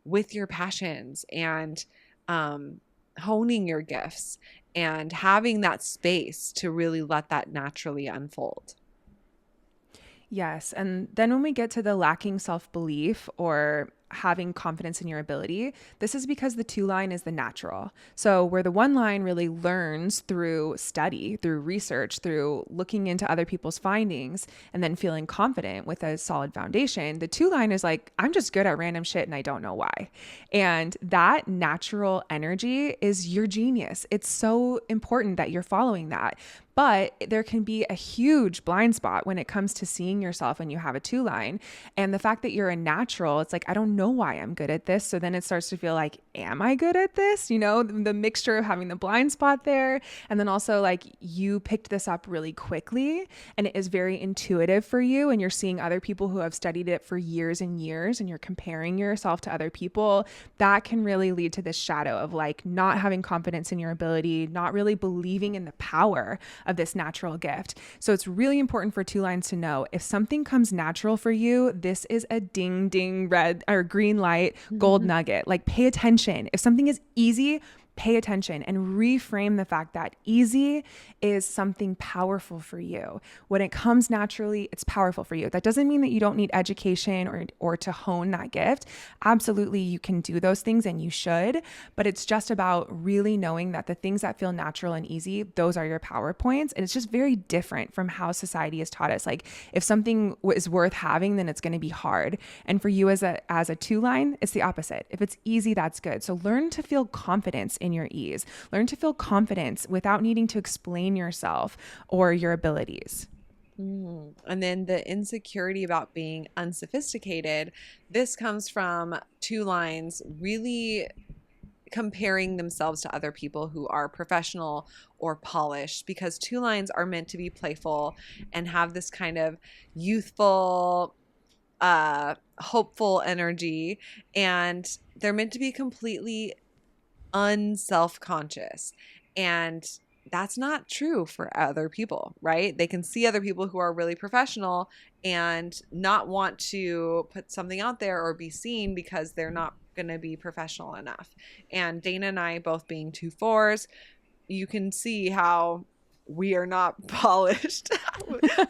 with your passions and honing your gifts and having that space to really let that naturally unfold. Yes. And then when we get to the lacking self-belief or having confidence in your ability, this is because the 2 line is the natural. So where the 1 line really learns through study, through research, through looking into other people's findings, and then feeling confident with a solid foundation, the 2 line is like, I'm just good at random shit and I don't know why. And that natural energy is your genius. It's so important that you're following that. But there can be a huge blind spot when it comes to seeing yourself when you have a 2 line. And the fact that you're a natural, it's like, I don't know why I'm good at this. So then it starts to feel like am I good at this? You know, the mixture of having the blind spot there. And then also like you picked this up really quickly and it is very intuitive for you. And you're seeing other people who have studied it for years and years and you're comparing yourself to other people. That can really lead to this shadow of like not having confidence in your ability, not really believing in the power of this natural gift. So it's really important for two lines to know if something comes natural for you, this is a ding, ding, red or green light, gold nugget. Like pay attention. If something is easy, pay attention and reframe the fact that easy is something powerful for you. When it comes naturally, it's powerful for you. That doesn't mean that you don't need education or to hone that gift. Absolutely, you can do those things and you should, but it's just about really knowing that the things that feel natural and easy, those are your power points. And it's just very different from how society has taught us. Like if something is worth having, then it's going to be hard. And for you as a two line, it's the opposite. If it's easy, that's good. So learn to feel confidence in your ease. Learn to feel confidence without needing to explain yourself or your abilities. And then the insecurity about being unsophisticated, this comes from two lines really comparing themselves to other people who are professional or polished, because two lines are meant to be playful and have this kind of youthful, hopeful energy, and they're meant to be completely unself-conscious. And that's not true for other people, right? They can see other people who are really professional and not want to put something out there or be seen because they're not going to be professional enough. And Dana and I both being 2/4s, you can see how we are not polished.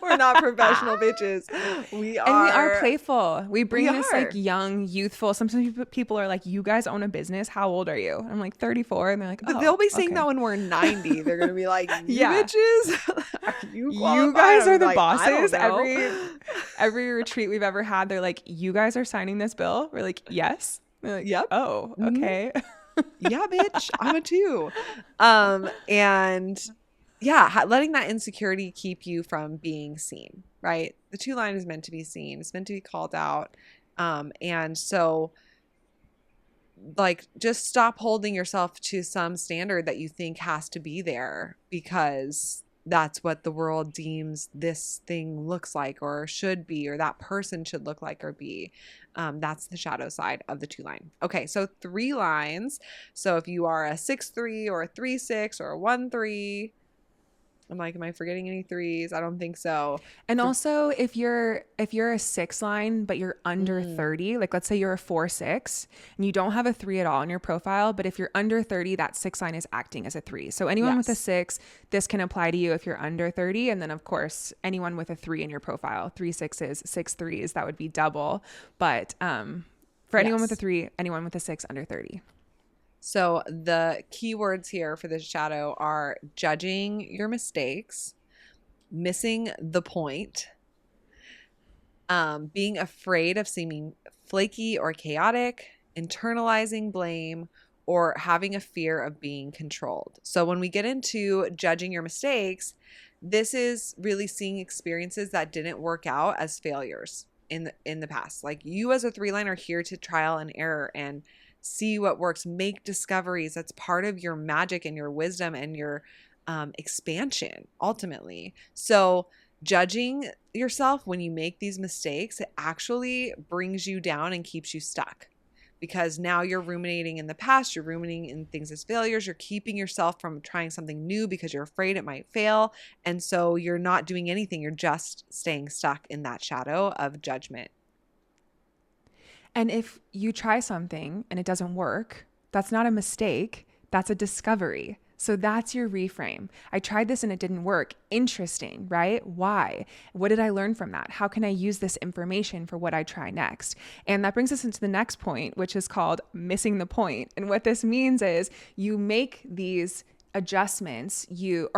We're not professional bitches. We are. And we are playful. We bring this like young, youthful. Sometimes people are like, you guys own a business. How old are you? I'm like 34. And they're like, but they'll be saying that when we're 90. They're going to be like, you bitches. You guys are the bosses. Every retreat we've ever had, they're like, you guys are signing this bill. We're like, yes. They're like, yep. Oh, okay. Yeah, bitch. I'm a 2. And yeah, letting that insecurity keep you from being seen, right? The two line is meant to be seen. It's meant to be called out. And so like just stop holding yourself to some standard that you think has to be there because that's what the world deems this thing looks like or should be, or that person should look like or be. That's the shadow side of the two line. Okay, so 3 lines. So if you are a 6/3 or a 3/6 or a 1/3, I'm like, am I forgetting any 3s? I don't think so. And also if you're a 6 line, but you're under 30, like let's say you're a 4/6 and you don't have a 3 at all in your profile, but if you're under 30, that 6 line is acting as a 3. So anyone with a 6, this can apply to you if you're under 30. And then of course, anyone with a 3 in your profile, 3 6s, 6 3s, that would be double. But for anyone with a 3, anyone with a 6 under 30. So the keywords here for this shadow are judging your mistakes, missing the point, being afraid of seeming flaky or chaotic, internalizing blame, or having a fear of being controlled. So when we get into judging your mistakes, this is really seeing experiences that didn't work out as failures in the past. Like you as a 3 line are here to trial and error and see what works, make discoveries. That's part of your magic and your wisdom and your expansion ultimately. So judging yourself when you make these mistakes, it actually brings you down and keeps you stuck because now you're ruminating in the past, you're ruminating in things as failures, you're keeping yourself from trying something new because you're afraid it might fail. And so you're not doing anything. You're just staying stuck in that shadow of judgment. And if you try something and it doesn't work, that's not a mistake. That's a discovery. So that's your reframe. I tried this and it didn't work. Interesting, right? Why? What did I learn from that? How can I use this information for what I try next? And that brings us into the next point, which is called missing the point. And what this means is you make these adjustments, you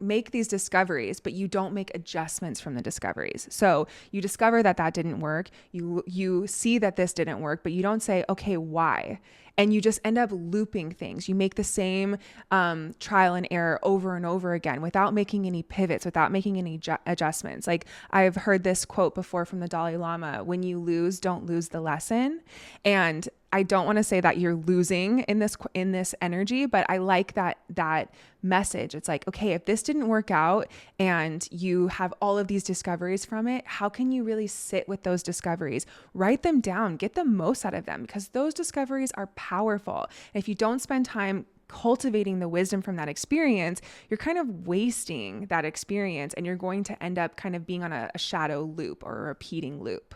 make these discoveries, but you don't make adjustments from the discoveries. So you discover that didn't work. You see that this didn't work, but you don't say, okay, why? And you just end up looping things. You make the same trial and error over and over again without making any pivots, without making any adjustments. Like I've heard this quote before from the Dalai Lama, when you lose, don't lose the lesson. And I don't want to say that you're losing in this energy, but I like that message. It's like, okay, if this didn't work out and you have all of these discoveries from it, how can you really sit with those discoveries? Write them down, get the most out of them, because those discoveries are powerful. And if you don't spend time cultivating the wisdom from that experience, you're kind of wasting that experience, and you're going to end up kind of being on a shadow loop or a repeating loop.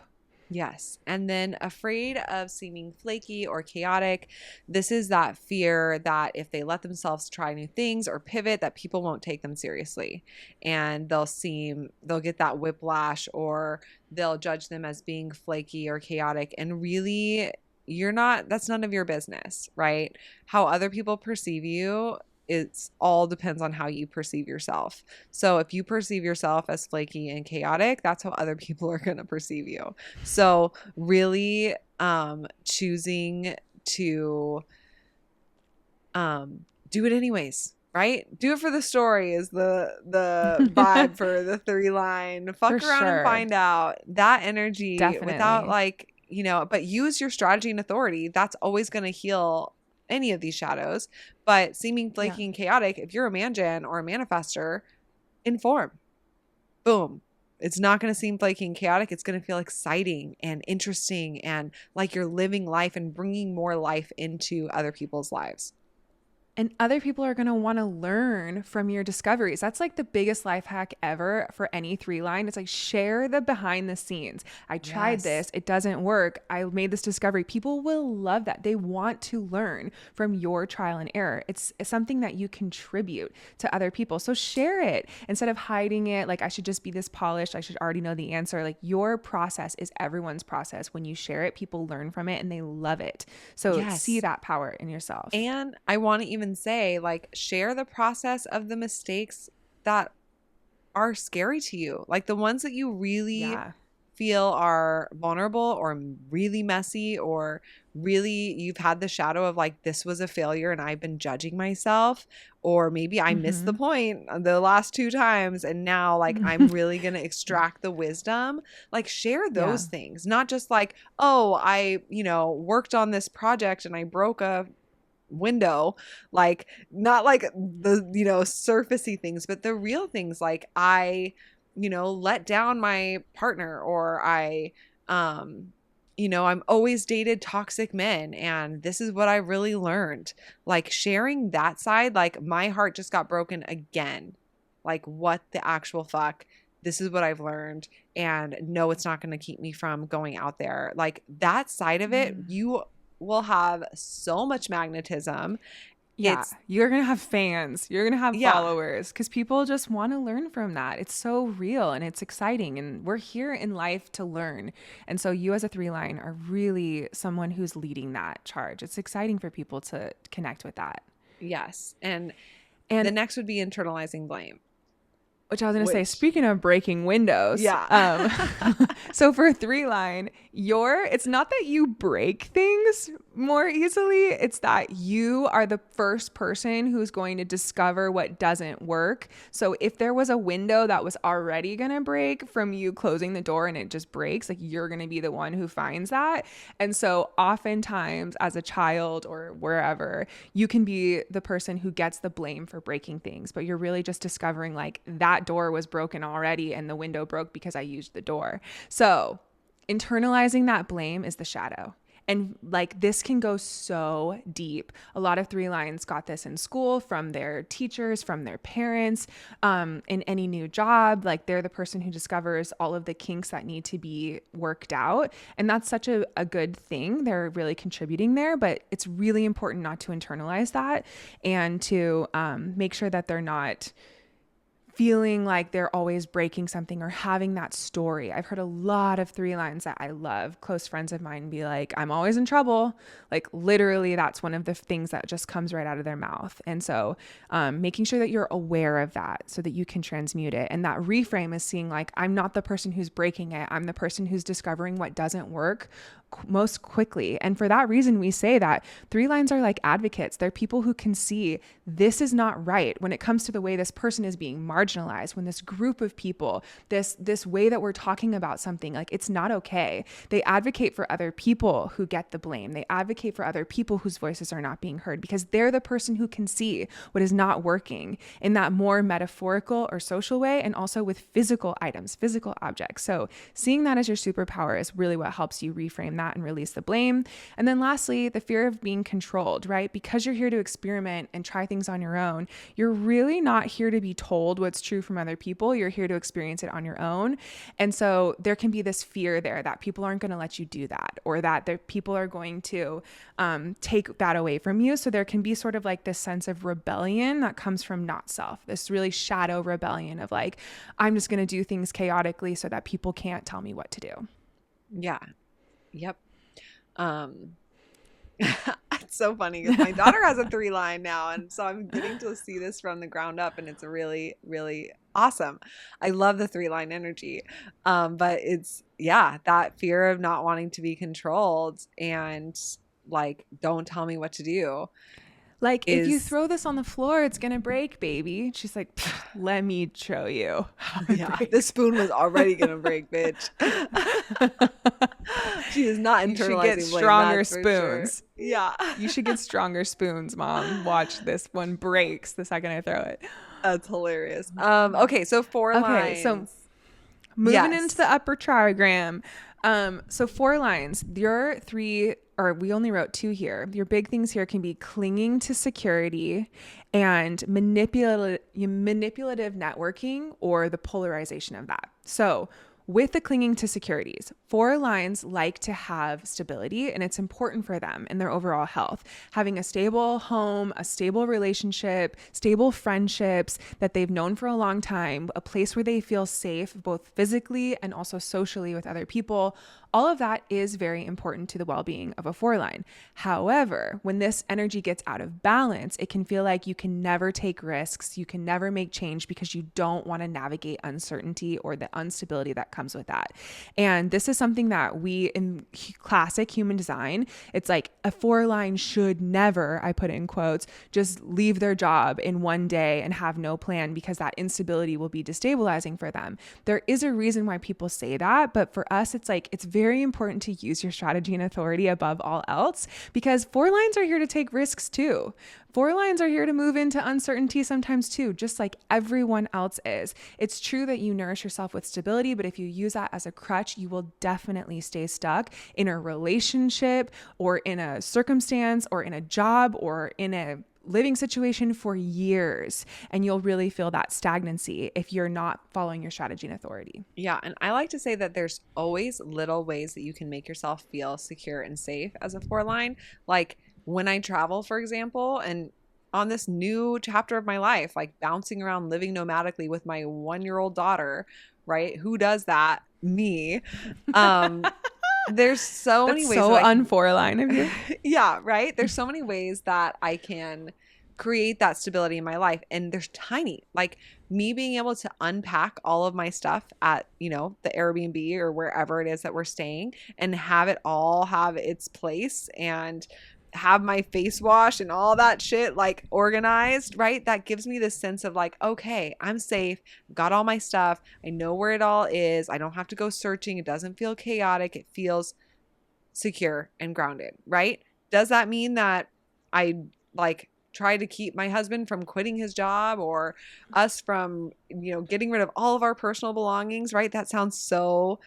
Yes. And then afraid of seeming flaky or chaotic. This is that fear that if they let themselves try new things or pivot, that people won't take them seriously. And they'll get that whiplash, or they'll judge them as being flaky or chaotic. And really, that's none of your business, right? How other people perceive you, it's all depends on how you perceive yourself. So if you perceive yourself as flaky and chaotic, that's how other people are going to perceive you. So really choosing to do it anyways, right? Do it for the story is the vibe for the 3-line. Fuck For around sure. and find out. That energy without Definitely. but use your strategy and authority. That's always going to heal any of these shadows. But seeming Yeah. flaky and chaotic, if you're a man-gen or a manifester, inform. Boom. It's not going to seem flaky and chaotic. It's going to feel exciting and interesting and like you're living life and bringing more life into other people's lives. And other people are going to want to learn from your discoveries. That's like the biggest life hack ever for any 3-line. It's like, share the behind the scenes. I tried this. It doesn't work. I made this discovery. People will love that. They want to learn from your trial and error. It's something that you contribute to other people. So share it instead of hiding it. Like, I should just be this polished. I should already know the answer. Like, your process is everyone's process. When you share it, people learn from it and they love it. So see that power in yourself. And I want to even say, like, share the process of the mistakes that are scary to you, like the ones that you really feel are vulnerable or really messy, or really you've had the shadow of like, this was a failure and I've been judging myself, or maybe I missed the point the last 2 times and now like I'm really going to extract the wisdom. Like, share those things, not just like, oh, I worked on this project and I broke a window, like not like the surfacey things, but the real things, like I let down my partner, or I'm always dated toxic men and this is what I really learned. Like, sharing that side, like, my heart just got broken again, like, what the actual fuck, this is what I've learned, and no, it's not going to keep me from going out there. Like, that side of it, you will have so much magnetism. Yeah, you're going to have fans. You're going to have followers, because people just want to learn from that. It's so real and it's exciting, and we're here in life to learn. And so you as a 3-line are really someone who's leading that charge. It's exciting for people to connect with that. Yes. And the next would be internalizing blame. Which I was going to say, speaking of breaking windows. Yeah. So for 3-line, it's not that you break things more easily. It's that you are the first person who's going to discover what doesn't work. So if there was a window that was already going to break from you closing the door and it just breaks, like, you're going to be the one who finds that. And so oftentimes as a child or wherever, you can be the person who gets the blame for breaking things, but you're really just discovering like, that door was broken already and the window broke because I used the door. So internalizing that blame is the shadow. And like, this can go so deep. A lot of 3-lines got this in school from their teachers, from their parents, in any new job. Like, they're the person who discovers all of the kinks that need to be worked out. And that's such a good thing. They're really contributing there, but it's really important not to internalize that, and to make sure that they're not feeling like they're always breaking something or having that story. I've heard a lot of 3-lines that I love, close friends of mine, be like, I'm always in trouble. Like, literally, that's one of the things that just comes right out of their mouth. And so making sure that you're aware of that so that you can transmute it. And that reframe is seeing like, I'm not the person who's breaking it. I'm the person who's discovering what doesn't work. most quickly. And for that reason, we say that 3 lines are like advocates. They're people who can see this is not right when it comes to the way this person is being marginalized, when this group of people, this way that we're talking about something, like it's not okay. They advocate for other people who get the blame. They advocate for other people whose voices are not being heard because they're the person who can see what is not working in that more metaphorical or social way, and also with physical items, physical objects. So seeing that as your superpower is really what helps you reframe that and release the blame. And then lastly, the fear of being controlled, right? Because you're here to experiment and try things on your own, you're really not here to be told what's true from other people. You're here to experience it on your own. And so there can be this fear there that people aren't going to let you do that, or that people are going to take that away from you. So there can be sort of like this sense of rebellion that comes from not self, this really shadow rebellion of like, I'm just going to do things chaotically so that people can't tell me what to do. Yeah. Yep. It's so funny because my daughter has a 3 line now, and so I'm getting to see this from the ground up, and it's really, really awesome. I love the 3 line energy. But it's, yeah, that fear of not wanting to be controlled and like, don't tell me what to do. Like, if you throw this on the floor, it's going to break, baby. She's like, let me show you. Yeah, the spoon was already going to break, bitch. She is not internalizing. You should get stronger spoons. Sure. Yeah. You should get stronger spoons, Mom. Watch, this one breaks the second I throw it. That's hilarious. Okay, so 4 lines. So moving into the upper trigram. So 4 lines. Your 3, or we only wrote 2 here. Your big things here can be clinging to security and manipulative networking, or the polarization of that. So with the clinging to securities, 4 lines like to have stability, and it's important for them in their overall health. Having a stable home, a stable relationship, stable friendships that they've known for a long time, a place where they feel safe, both physically and also socially with other people. All of that is very important to the well-being of a 4 line. However, when this energy gets out of balance, it can feel like you can never take risks, you can never make change because you don't want to navigate uncertainty or the instability that comes with that. And this is something that we, in classic human design, it's like a 4 line should never, I put it in quotes, just leave their job in one day and have no plan, because that instability will be destabilizing for them. There is a reason why people say that, but for us, it's like, it's very important to use your strategy and authority above all else, because 4 lines are here to take risks too. 4 lines are here to move into uncertainty sometimes too, just like everyone else is. It's true that you nourish yourself with stability, but if you use that as a crutch, you will definitely stay stuck in a relationship or in a circumstance or in a job or in a living situation for years, and you'll really feel that stagnancy if you're not following your strategy and authority. Yeah, and I like to say that there's always little ways that you can make yourself feel secure and safe as a 4 line. Like when I travel, for example, and on this new chapter of my life, like bouncing around, living nomadically with my 1-year-old daughter, right? Who does that? Me. There's so many ways. So un-4 line of you. Yeah, right. There's so many ways that I can create that stability in my life, and there's tiny, like me being able to unpack all of my stuff at, you know, the Airbnb or wherever it is that we're staying, and have it all have its place, and have my face wash and all that shit like organized, right? That gives me this sense of like, okay, I'm safe, got all my stuff, I know where it all is, I don't have to go searching, it doesn't feel chaotic, it feels secure and grounded, right? Does that mean that I like try to keep my husband from quitting his job, or us from, you know, getting rid of all of our personal belongings, right? That sounds so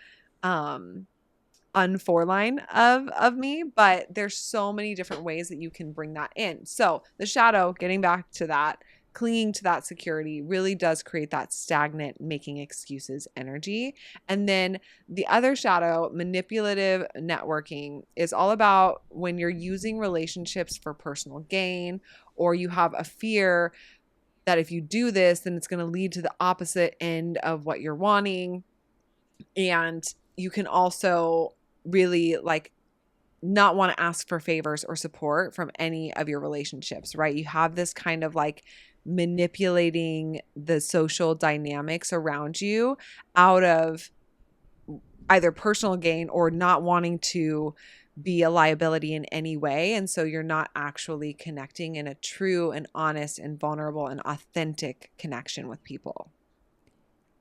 un-4 line of me, but there's so many different ways that you can bring that in. So the shadow, getting back to that, clinging to that security, really does create that stagnant, making excuses energy. And then the other shadow, manipulative networking, is all about when you're using relationships for personal gain, or you have a fear that if you do this, then it's going to lead to the opposite end of what you're wanting. And you can also really like not want to ask for favors or support from any of your relationships, right? You have this kind of like manipulating the social dynamics around you out of either personal gain or not wanting to be a liability in any way. And so you're not actually connecting in a true and honest and vulnerable and authentic connection with people.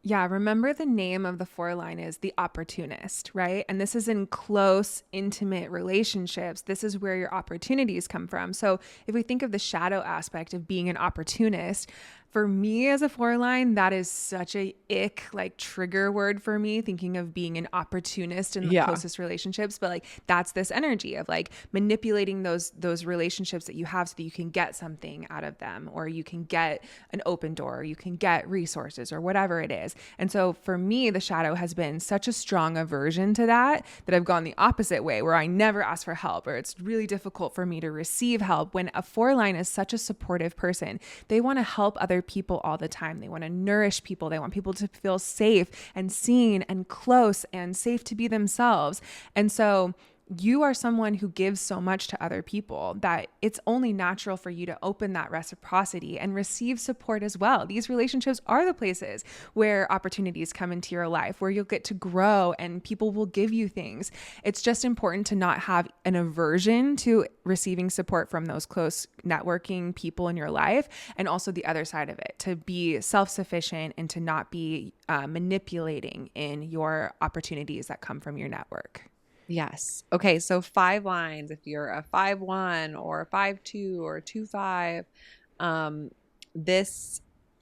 Yeah, remember the name of the 4-line is the opportunist, right? And this is in close, intimate relationships. This is where your opportunities come from. So if we think of the shadow aspect of being an opportunist, for me as a 4-line, that is such a ick, like trigger word for me, thinking of being an opportunist in the closest relationships. But like, that's this energy of like manipulating those relationships that you have so that you can get something out of them, or you can get an open door, or you can get resources, or whatever it is. And so for me, the shadow has been such a strong aversion to that I've gone the opposite way, where I never ask for help, or it's really difficult for me to receive help. When a 4-line is such a supportive person, they want to help other people all the time. They want to nourish people. They want people to feel safe and seen and close and safe to be themselves. And so you are someone who gives so much to other people that it's only natural for you to open that reciprocity and receive support as well. These relationships are the places where opportunities come into your life, where you'll get to grow and people will give you things. It's just important to not have an aversion to receiving support from those close networking people in your life. And also the other side of it, to be self-sufficient and to not be manipulating in your opportunities that come from your network. Yes. Okay. So 5 lines, if you're a 5-1 or a 5-2 or a 2-5,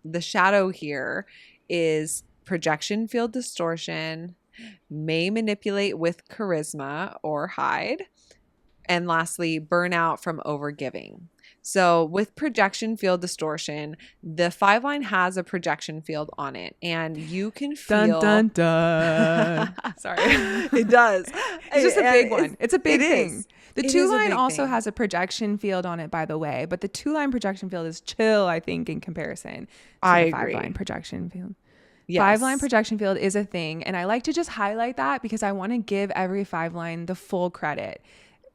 the shadow here is projection field distortion, may manipulate with charisma or hide. And lastly, burnout from overgiving. So with projection field distortion, the 5-line has a projection field on it, and you can feel. Dun, dun, dun. Sorry. It does. It's just a big one. It's a big thing. The 2-line also has a projection field on it, by the way, but the 2-line projection field is chill, I think, in comparison to the 5-line projection field. Yes. 5-line projection field is a thing, and I like to just highlight that because I want to give every 5-line the full credit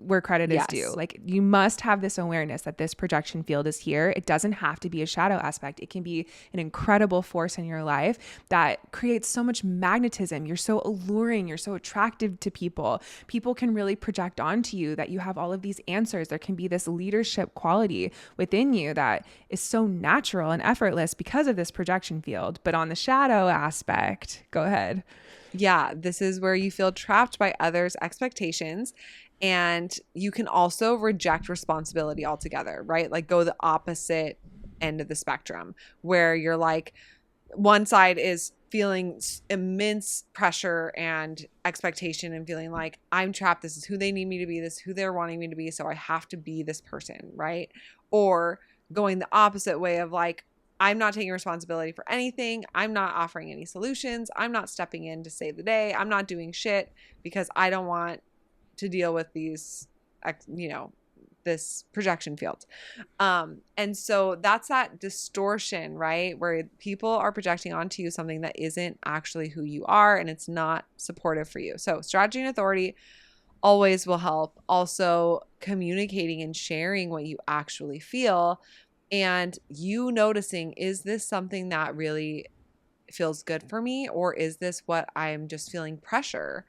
where credit is due. Like, you must have this awareness that this projection field is here. It doesn't have to be a shadow aspect. It can be an incredible force in your life that creates so much magnetism. You're so alluring. You're so attractive to people. People can really project onto you that you have all of these answers. There can be this leadership quality within you that is so natural and effortless because of this projection field. But on the shadow aspect, go ahead. Yeah, this is where you feel trapped by others' expectations. And you can also reject responsibility altogether, right? Like go the opposite end of the spectrum, where you're like, one side is feeling immense pressure and expectation and feeling like I'm trapped. This is who they need me to be. This is who they're wanting me to be. So I have to be this person, right? Or going the opposite way of like, I'm not taking responsibility for anything. I'm not offering any solutions. I'm not stepping in to save the day. I'm not doing shit because I don't want to deal with these, this projection field. And so that's that distortion, right? Where people are projecting onto you something that isn't actually who you are, and it's not supportive for you. So strategy and authority always will help. Also communicating and sharing what you actually feel, and you noticing, is this something that really feels good for me? Or is this what I'm just feeling pressure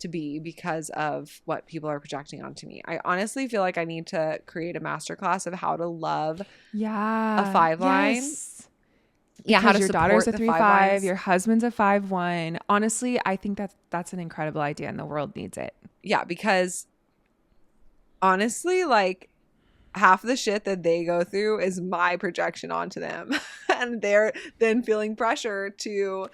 to be because of what people are projecting onto me? I honestly feel like I need to create a masterclass of how to love a 5-line. Yes. Yeah, how to your support daughter's a the 3-5, your husband's a 5-1. Honestly, I think that's an incredible idea and the world needs it. Yeah, because honestly, like half the shit that they go through is my projection onto them. And they're then feeling pressure to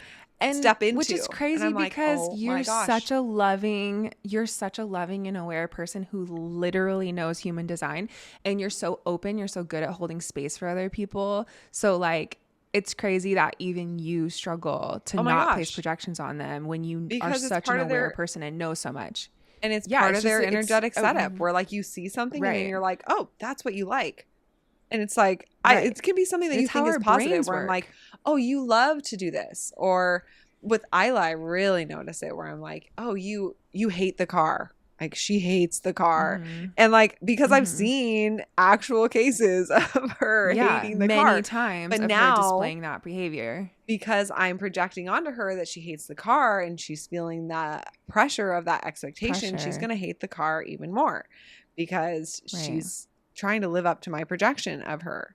step into. Which is crazy because you're such a loving and aware person who literally knows human design, and you're so open, you're so good at holding space for other people. So like, it's crazy that even you struggle to not place projections on them when you are such an aware person and know so much. And it's part of their energetic setup where like you see something and then you're like, oh, that's what you like. And it's like, it can be something that you think is positive where I'm like, oh, you love to do this. Or with Isla, I really notice it where I'm like, oh, you hate the car. Like she hates the car. Mm-hmm. And like, because I've Mm-hmm. seen actual cases of her Yeah, hating the many car. times But of her now, displaying that behavior. because I'm projecting onto her that she hates the car and she's feeling that pressure of that expectation, she's Pressure. going to hate the car even more because Right. she's trying to live up to my projection of her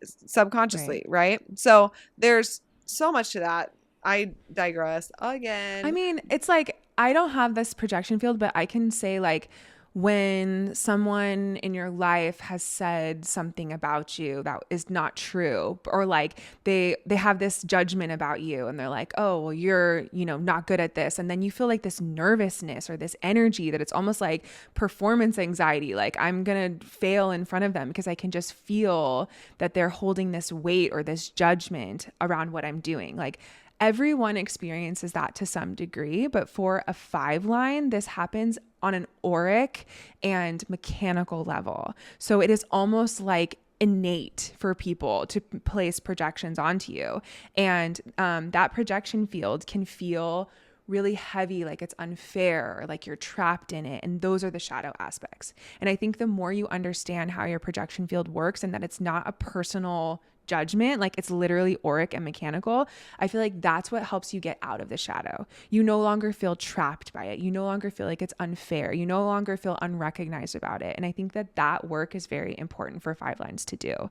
Right. subconsciously, right? So there's so much to that. I digress I again. mean, it's like I don't have this projection field, but I can say like when someone in your life has said something about you that is not true, or like they have this judgment about you and they're like, "Oh, well you're, not good at this." And then you feel like this nervousness or this energy that it's almost like performance anxiety, like I'm going to fail in front of them because I can just feel that they're holding this weight or this judgment around what I'm doing. Like everyone experiences that to some degree, but for a 5 line, this happens on an auric and mechanical level. So it is almost like innate for people to place projections onto you. And that projection field can feel really heavy, like it's unfair, or like you're trapped in it. And those are the shadow aspects. And I think the more you understand how your projection field works and that it's not a personal judgment, like it's literally auric and mechanical, I feel like that's what helps you get out of the shadow. You no longer feel trapped by it. You no longer feel like it's unfair. You no longer feel unrecognized about it. And I think that that work is very important for 5 lines to do.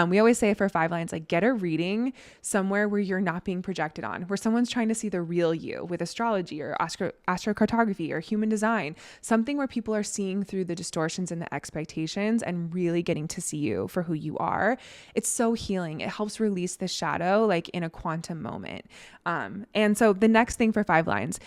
We always say for 5 lines, like get a reading somewhere where you're not being projected on, where someone's trying to see the real you with astrology or astrocartography or human design, something where people are seeing through the distortions and the expectations and really getting to see you for who you are. It's so healing. It helps release the shadow like in a quantum moment. And so the next thing for 5 lines,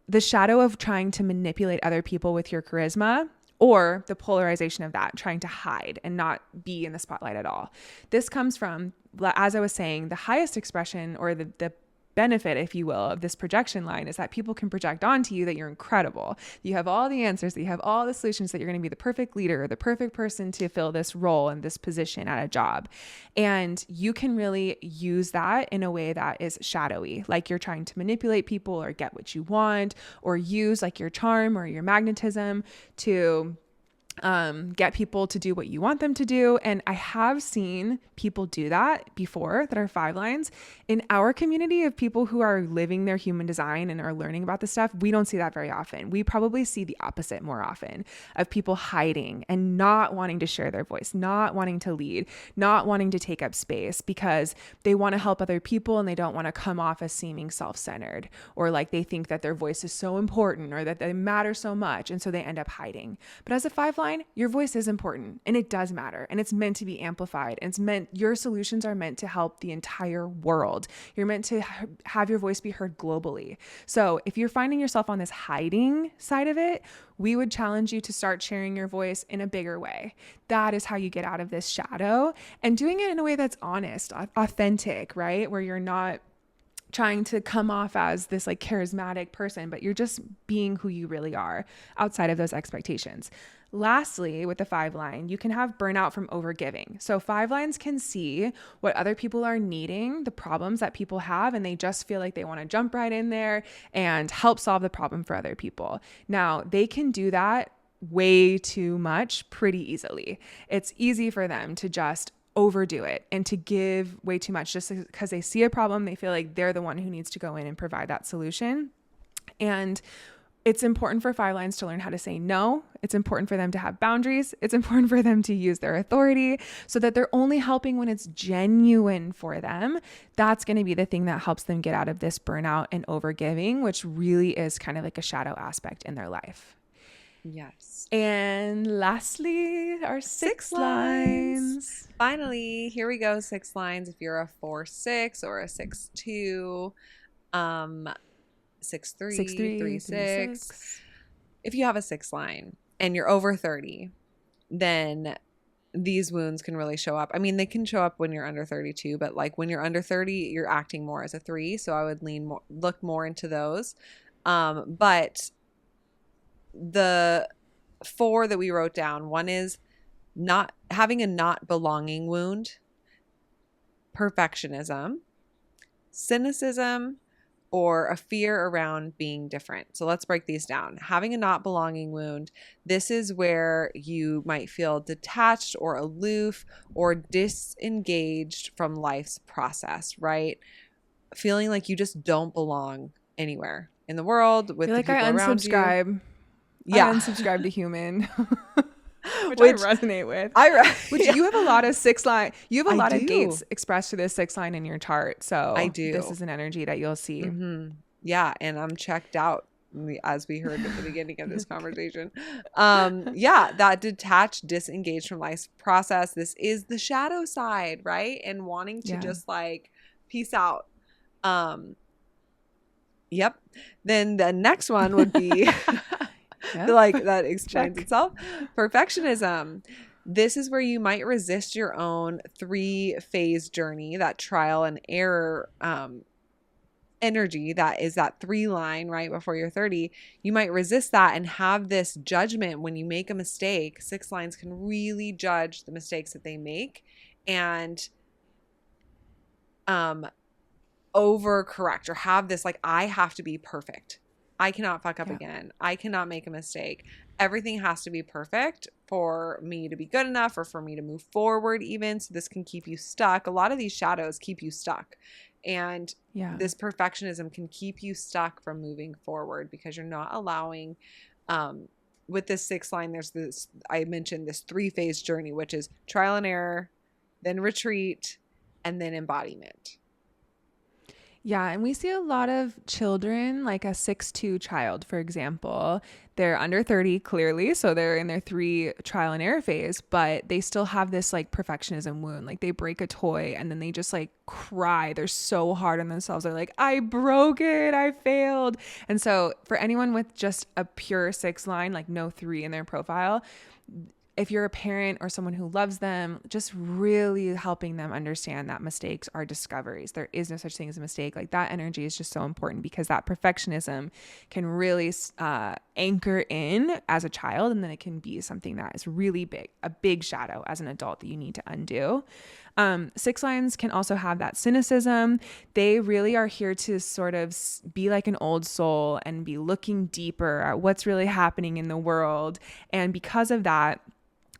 the shadow of trying to manipulate other people with your charisma, or the polarization of that, trying to hide and not be in the spotlight at all. This comes from, as I was saying, the highest expression or the benefit, if you will, of this projection line is that people can project onto you that you're incredible. You have all the answers, that you have all the solutions, that you're going to be the perfect leader, the perfect person to fill this role and this position at a job. And you can really use that in a way that is shadowy, like you're trying to manipulate people or get what you want, or use like your charm or your magnetism to get people to do what you want them to do. And I have seen people do that before that are 5 lines. In our community of people who are living their human design and are learning about this stuff, we don't see that very often. We probably see the opposite more often, of people hiding and not wanting to share their voice, not wanting to lead, not wanting to take up space because they want to help other people and they don't want to come off as seeming self-centered, or like they think that their voice is so important or that they matter so much. And so they end up hiding. But as a 5 line, your voice is important and it does matter and it's meant to be amplified. And your solutions are meant to help the entire world. You're meant to have your voice be heard globally. So if you're finding yourself on this hiding side of it, we would challenge you to start sharing your voice in a bigger way. That is how you get out of this shadow, and doing it in a way that's honest, authentic, right? Where you're not trying to come off as this like charismatic person, but you're just being who you really are outside of those expectations. Lastly, with the 5 line, you can have burnout from overgiving. So 5 lines can see what other people are needing, the problems that people have, and they just feel like they want to jump right in there and help solve the problem for other people. Now, they can do that way too much pretty easily. It's easy for them to just overdo it and to give way too much just because they see a problem. They feel like they're the one who needs to go in and provide that solution. And it's important for 5 lines to learn how to say no. It's important for them to have boundaries. It's important for them to use their authority so that they're only helping when it's genuine for them. That's going to be the thing that helps them get out of this burnout and overgiving, which really is kind of like a shadow aspect in their life. Yes. And lastly, our 6 lines. Finally, here we go. 6 lines. If you're a 4-6 or a 6-2, 6-3, 3-6. If you have a 6 line and you're over 30, then these wounds can really show up. I mean, they can show up when you're under 32, but like when you're under 30, you're acting more as a 3. So I would look more into those. But the 4 that we wrote down, one is not having a not belonging wound, perfectionism, cynicism, or a fear around being different. So let's break these down. Having a not belonging wound, this is where you might feel detached or aloof or disengaged from life's process, right? Feeling like you just don't belong anywhere in the world with You're the like, I people around you. unsubscribe. I Yeah. unsubscribe to human. Which I Which resonate with. I Which yeah, you have a lot of you have a I lot of do. gates expressed to this 6 line in your chart. I So this do. is an energy that you'll see. Yeah, and I'm checked out as we heard at the beginning of this conversation. Yeah, that detached, disengaged from life's process. This is the shadow side, right? And wanting to Yeah. just like peace out. Um, yep. Then the next one would be Yep. like that explains Check. itself. Perfectionism. This is where you might resist your own 3-phase journey, that trial and error energy that is that 3 line right before you're 30. You might resist that and have this judgment when you make a mistake. 6 lines can really judge the mistakes that they make and overcorrect or have this like, I have to be perfect. I cannot fuck up Yeah. again. I cannot make a mistake. Everything has to be perfect for me to be good enough or for me to move forward even. So this can keep you stuck. A lot of these shadows keep you stuck. And Yeah. this perfectionism can keep you stuck from moving forward because you're not allowing with this 6 line, there's this, I mentioned this 3-phase journey, which is trial and error, then retreat, and then embodiment. Yeah, and we see a lot of children, like a 6'2" child, for example. They're under 30, clearly, so they're in their 3 trial and error phase, but they still have this like perfectionism wound. Like they break a toy and then they just like cry. They're so hard on themselves. They're like, I broke it, I failed. And so for anyone with just a pure 6 line, like no 3 in their profile, if you're a parent or someone who loves them, just really helping them understand that mistakes are discoveries. There is no such thing as a mistake. Like that energy is just so important because that perfectionism can really anchor in as a child. And then it can be something that is really big, a big shadow as an adult that you need to undo. 6 lines can also have that cynicism. They really are here to sort of be like an old soul and be looking deeper at what's really happening in the world. And because of that,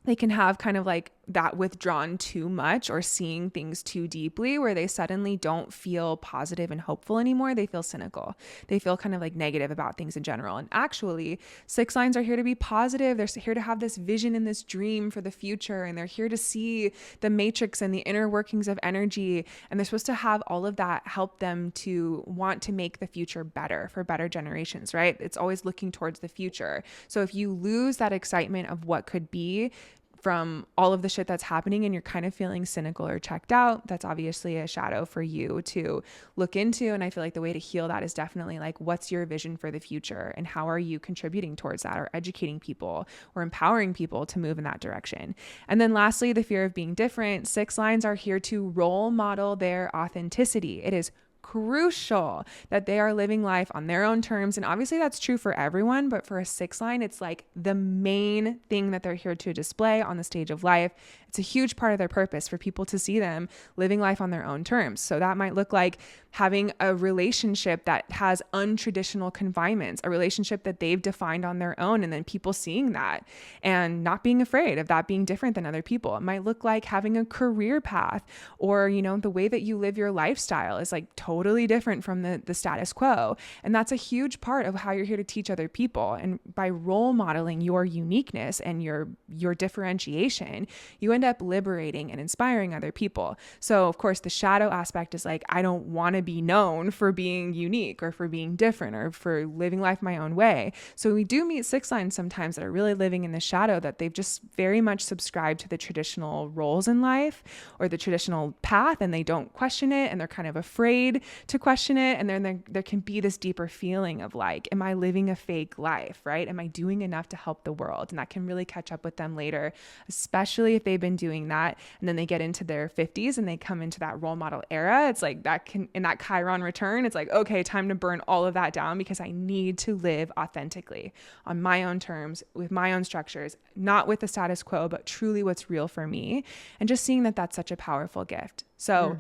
they can have kind of like that withdrawn too much or seeing things too deeply where they suddenly don't feel positive and hopeful anymore. They feel cynical. They feel kind of like negative about things in general. And actually, 6 lines are here to be positive. They're here to have this vision and this dream for the future. And they're here to see the matrix and the inner workings of energy. And they're supposed to have all of that help them to want to make the future better for better generations, right? It's always looking towards the future. So if you lose that excitement of what could be, from all of the shit that's happening and you're kind of feeling cynical or checked out, that's obviously a shadow for you to look into. And I feel like the way to heal that is definitely like, what's your vision for the future and how are you contributing towards that or educating people or empowering people to move in that direction? And then lastly, the fear of being different. 6 lines are here to role model their authenticity. It is crucial that they are living life on their own terms. And obviously that's true for everyone, but for a 6 line, it's like the main thing that they're here to display on the stage of life. It's a huge part of their purpose for people to see them living life on their own terms. So that might look like having a relationship that has untraditional confinements, a relationship that they've defined on their own, and then people seeing that and not being afraid of that being different than other people. It might look like having a career path or, you know, the way that you live your lifestyle is like totally different from the status quo. And that's a huge part of how you're here to teach other people. And by role modeling your uniqueness and your differentiation, you end up liberating and inspiring other people. So of course the shadow aspect is like, I don't want to be known for being unique or for being different or for living life my own way. So we do meet 6 lines sometimes that are really living in the shadow, that they've just very much subscribed to the traditional roles in life or the traditional path, and they don't question it, and they're kind of afraid to question it. And then there can be this deeper feeling of like, am I living a fake life, right? Am I doing enough to help the world? And that can really catch up with them later, especially if they've been doing that and then they get into their 50s and they come into that role model era. It's like that can, in that Chiron return, it's like, okay, time to burn all of that down because I need to live authentically on my own terms, with my own structures, not with the status quo, but truly what's real for me. And just seeing that that's such a powerful gift. So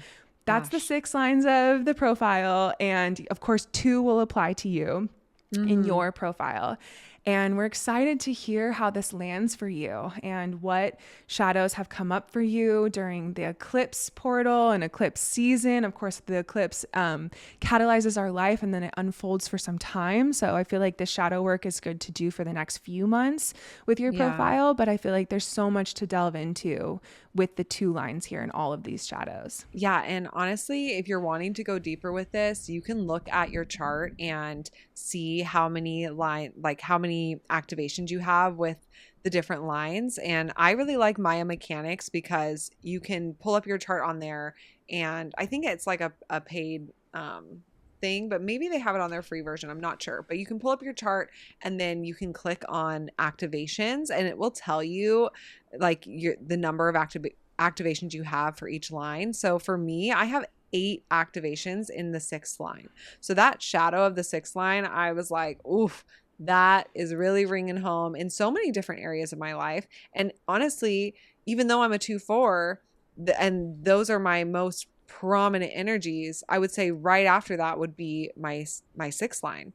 that's the Gosh. 6 lines of the profile. And of course, 2 will apply to you in Mm-hmm. your profile. And we're excited to hear how this lands for you and what shadows have come up for you during the eclipse portal and eclipse season. Of course, the eclipse catalyzes our life and then it unfolds for some time. So I feel like the shadow work is good to do for the next few months with your Yeah. profile. But I feel like there's so much to delve into with the 2 lines here in all of these shadows. Yeah. And honestly, if you're wanting to go deeper with this, you can look at your chart and see how many how many activations you have with the different lines. And I really like Maya Mechanics because you can pull up your chart on there. And I think it's like a paid thing, but maybe they have it on their free version. I'm not sure. But you can pull up your chart and then you can click on activations and it will tell you like the number of activations you have for each line. So for me, I have 8 activations in the 6th line. So that shadow of the 6th line, I was like, oof, that is really ringing home in so many different areas of my life. And honestly, even though I'm a 2/4, and those are my most prominent energies, I would say right after that would be my 6th line,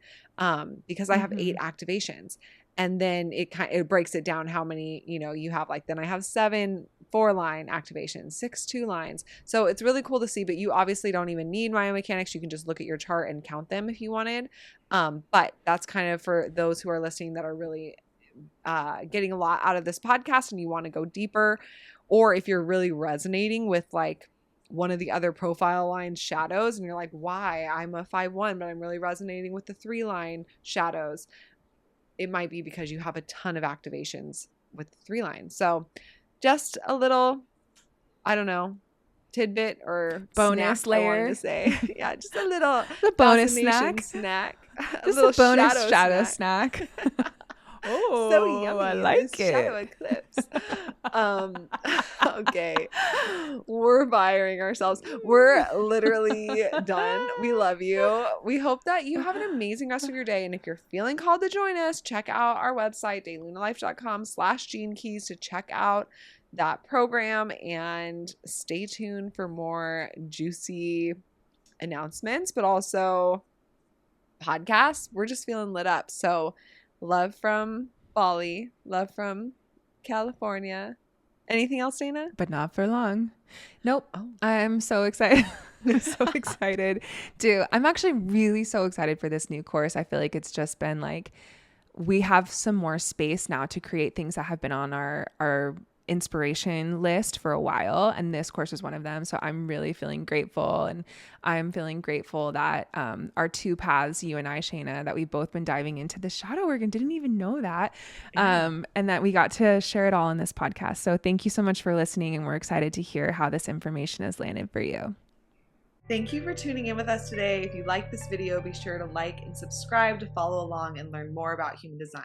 because I have 8 activations. And then it breaks it down how many you have. Like then I have 7 4-line activations, 6 2 lines. So it's really cool to see. But you obviously don't even need biomechanics. You can just look at your chart and count them if you wanted. But that's kind of for those who are listening that are really getting a lot out of this podcast and you want to go deeper, or if you're really resonating with like one of the other profile line shadows and you're like, why? I'm a 5/1, but I'm really resonating with the 3-line shadows. It might be because you have a ton of activations with the 3 lines. So just a little, I don't know, tidbit or Bonus snack I wanted to layer. say. Yeah, just a little The bonus fascination snack. snack. A Just a little bonus shadow snack. snack. So Oh, I yummy, like this shadow it. eclipse. um okay, we're firing ourselves. We're literally done. We love you. We hope that you have an amazing rest of your day, and if you're feeling called to join us, check out our website daylunalife.com/gene keys to check out that program, and stay tuned for more juicy announcements, but also podcasts. We're just feeling lit up. So love from Bali, love from California. Anything else, Dana? But not for long. Nope. Oh. I'm so excited. I'm so excited. Dude, I'm actually really so excited for this new course. I feel like it's just been like we have some more space now to create things that have been on our inspiration list for a while, and this course is one of them. So I'm really feeling grateful, and I'm feeling grateful that our 2 paths, you and I, Shayna, that we've both been diving into the shadow work and didn't even know that, and that we got to share it all in this podcast. So thank you so much for listening, and we're excited to hear how this information has landed for you. Thank you for tuning in with us today. If you like this video, be sure to like and subscribe to follow along and learn more about human design.